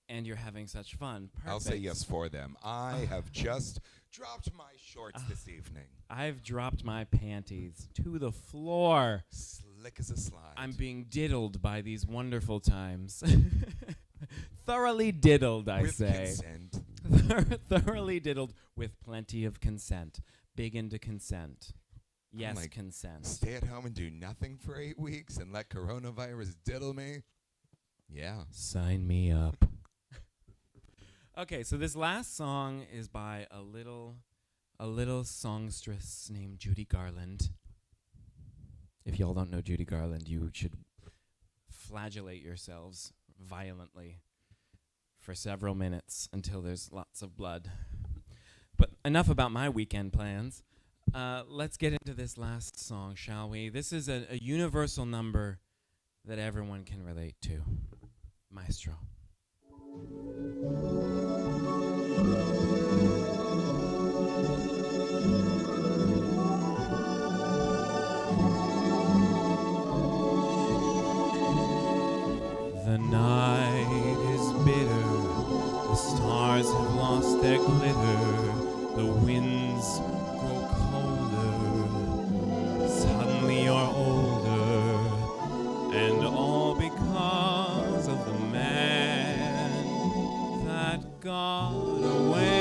and you're having such fun. Perfect. I'll say yes for them. I have just dropped my shorts this evening. I've dropped my panties to the floor. Slick as a slide. I'm being diddled by these wonderful times. Thoroughly diddled, I with say. consent. Thoroughly diddled with plenty of consent. Big into consent. Yes, like, consent. Stay at home and do nothing for 8 weeks and let coronavirus diddle me? Yeah. Sign me up. Okay, so this last song is by a little songstress named Judy Garland. If y'all don't know Judy Garland, you should flagellate yourselves violently for several minutes until there's lots of blood. But enough about my weekend plans. Let's get into this last song, shall we? This is a universal number that everyone can relate to. Maestro. The night is bitter, the stars have lost their glitter, the winds grow colder, suddenly you're older, and all because of the man that got away.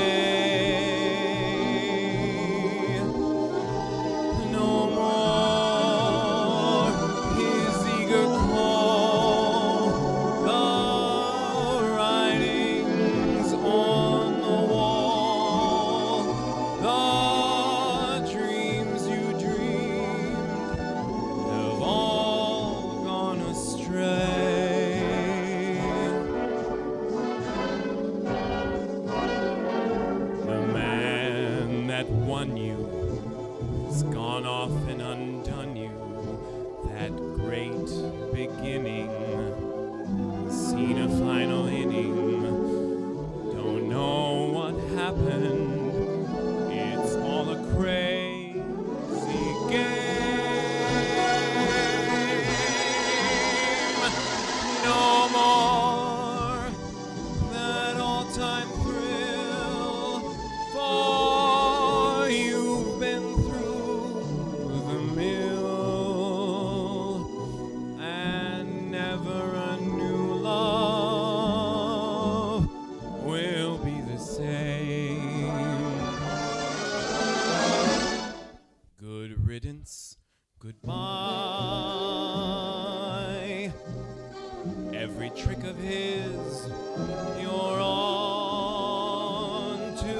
No more his eager call, the writings on the wall, the dreams you dreamed have all gone astray. The man that won you has gone off and undone you. That great beginning, seen a final inning. Don't know what happened. It's all a crazy game. No more that all-time thrill, for you've been through the mill, and never a new love will be the same. Good riddance, goodbye. Every trick of his, you're on to.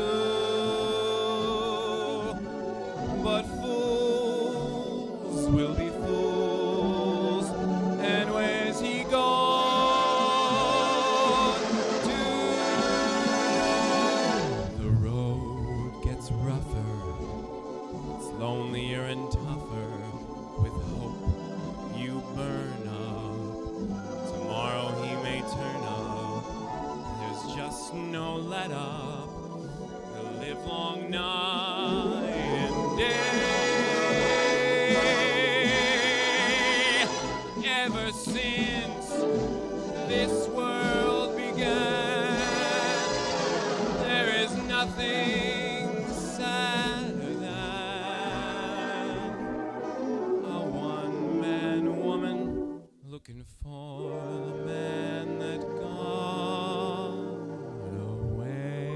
But fools will be fools, and where's he gone to? The road gets rougher, it's lonelier and tougher. With hope you burn up, tomorrow he may turn up. There's just no let up, the livelong night and day. Ever since this world began, there is nothing sad for the man that got away.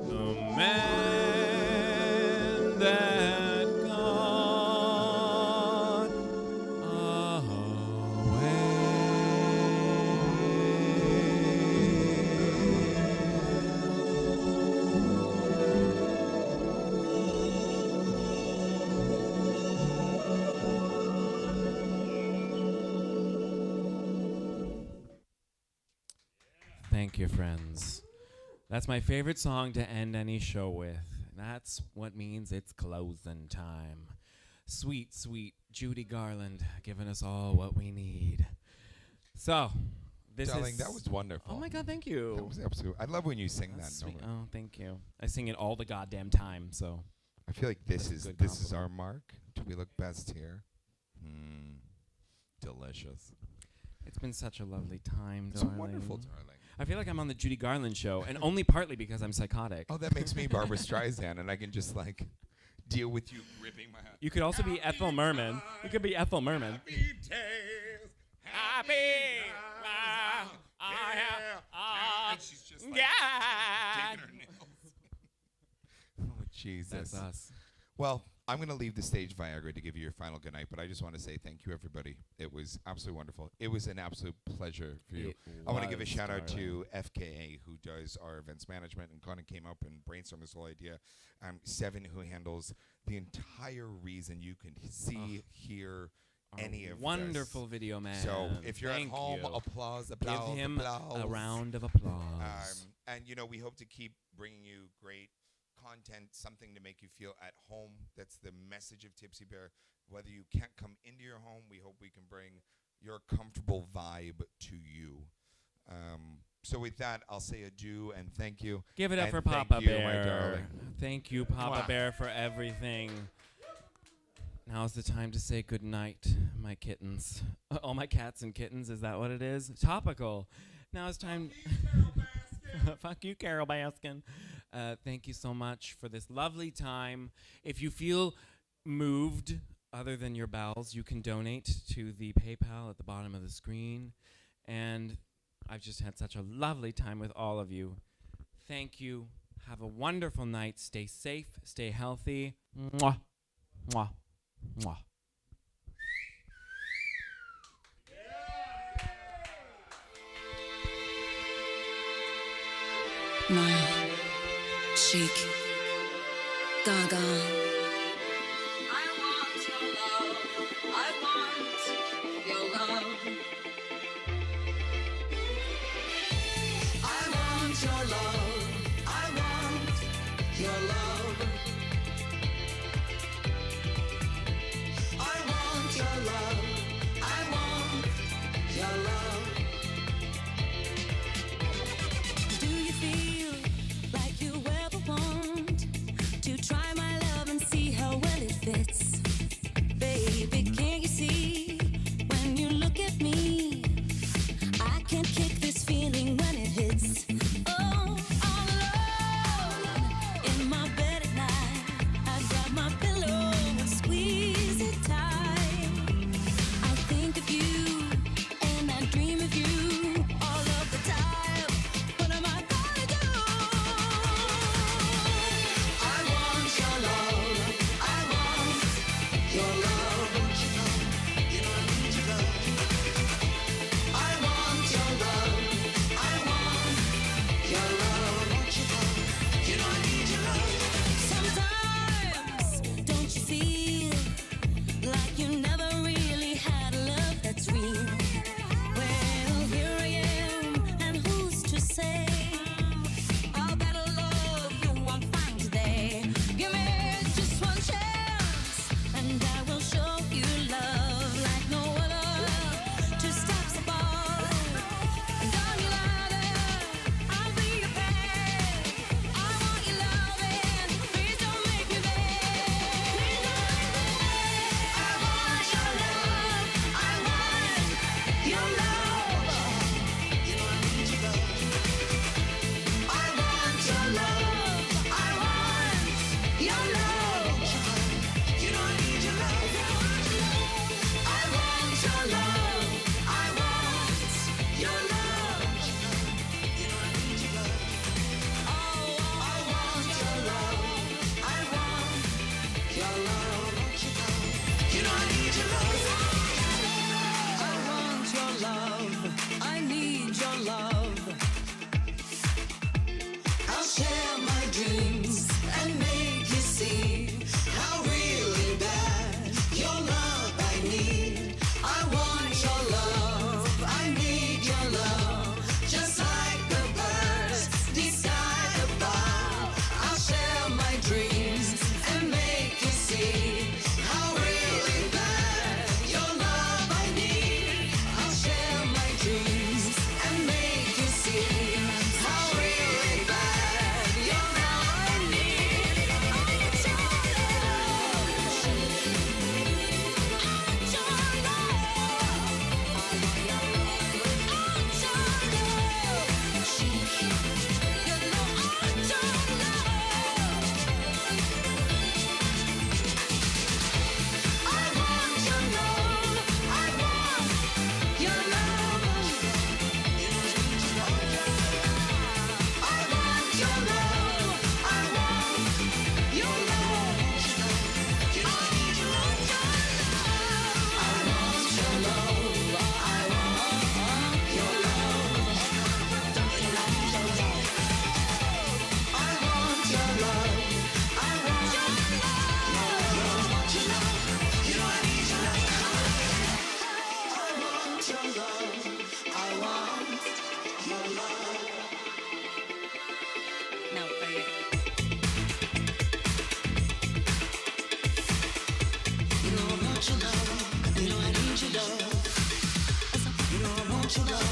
The man that got Thank you, friends. That's my favorite song to end any show with. That's what means it's closing time. Sweet, sweet Judy Garland giving us all what we need. So, this Darling, is... that was wonderful. Oh my God, thank you. That was absolute. I love when you sing That's that. sweet. Nora. Oh, thank you. I sing it all the goddamn time, so... I feel like this That's a is good this is our compliment. mark. Do we look best here? Delicious. It's been such a lovely time, So darling. wonderful, darling. I feel like I'm on the Judy Garland show, and only partly because I'm psychotic. Oh, that makes me Barbara Streisand, and I can just like deal with you ripping my head. You could also be Ethel Merman. You could be Ethel Merman. Happy And she's just like God. digging her nails. Oh, Jesus. That's us. Well, I'm going to leave the stage, Viagra, to give you your final good night, but I just want to say thank you, everybody. It was absolutely wonderful. It was an absolute pleasure for you. I want to give a was, shout out darling. to FKA, who does our events management and kind of came up and brainstormed this whole idea. Seven, who handles the entire reason you can see, hear any of Wonderful this. video man. So if you're Thank at home, you. applause, Give applause, him applause. a round of applause. And, you know, we hope to keep bringing you great content, something to make you feel at home. That's the message of Tipsy Bear. Whether you can't come into your home, we hope we can bring your comfortable vibe to you. So with that, I'll say adieu and thank you. Give it up And for thank Papa you, Bear. my darling. Thank you, Papa Mwah. Bear, for everything. Now's the time to say good night, my kittens. All my cats and kittens, is that what it is? Topical. Now it's time... Fuck you, Carol Baskin. Thank you so much for this lovely time. If you feel moved, other than your bowels, you can donate to the PayPal at the bottom of the screen. And I've just had such a lovely time with all of you. Thank you. Have a wonderful night. Stay safe. Stay healthy. Mwah. Mwah. Mwah. My cheek, gaga. I want your love. I want your love. I want your love. I want your love. I want your love. I want your love. Do you feel like you ever want to try my love and see how well it fits? Baby, can't you see want your love. You know I need your love. You know I want your love.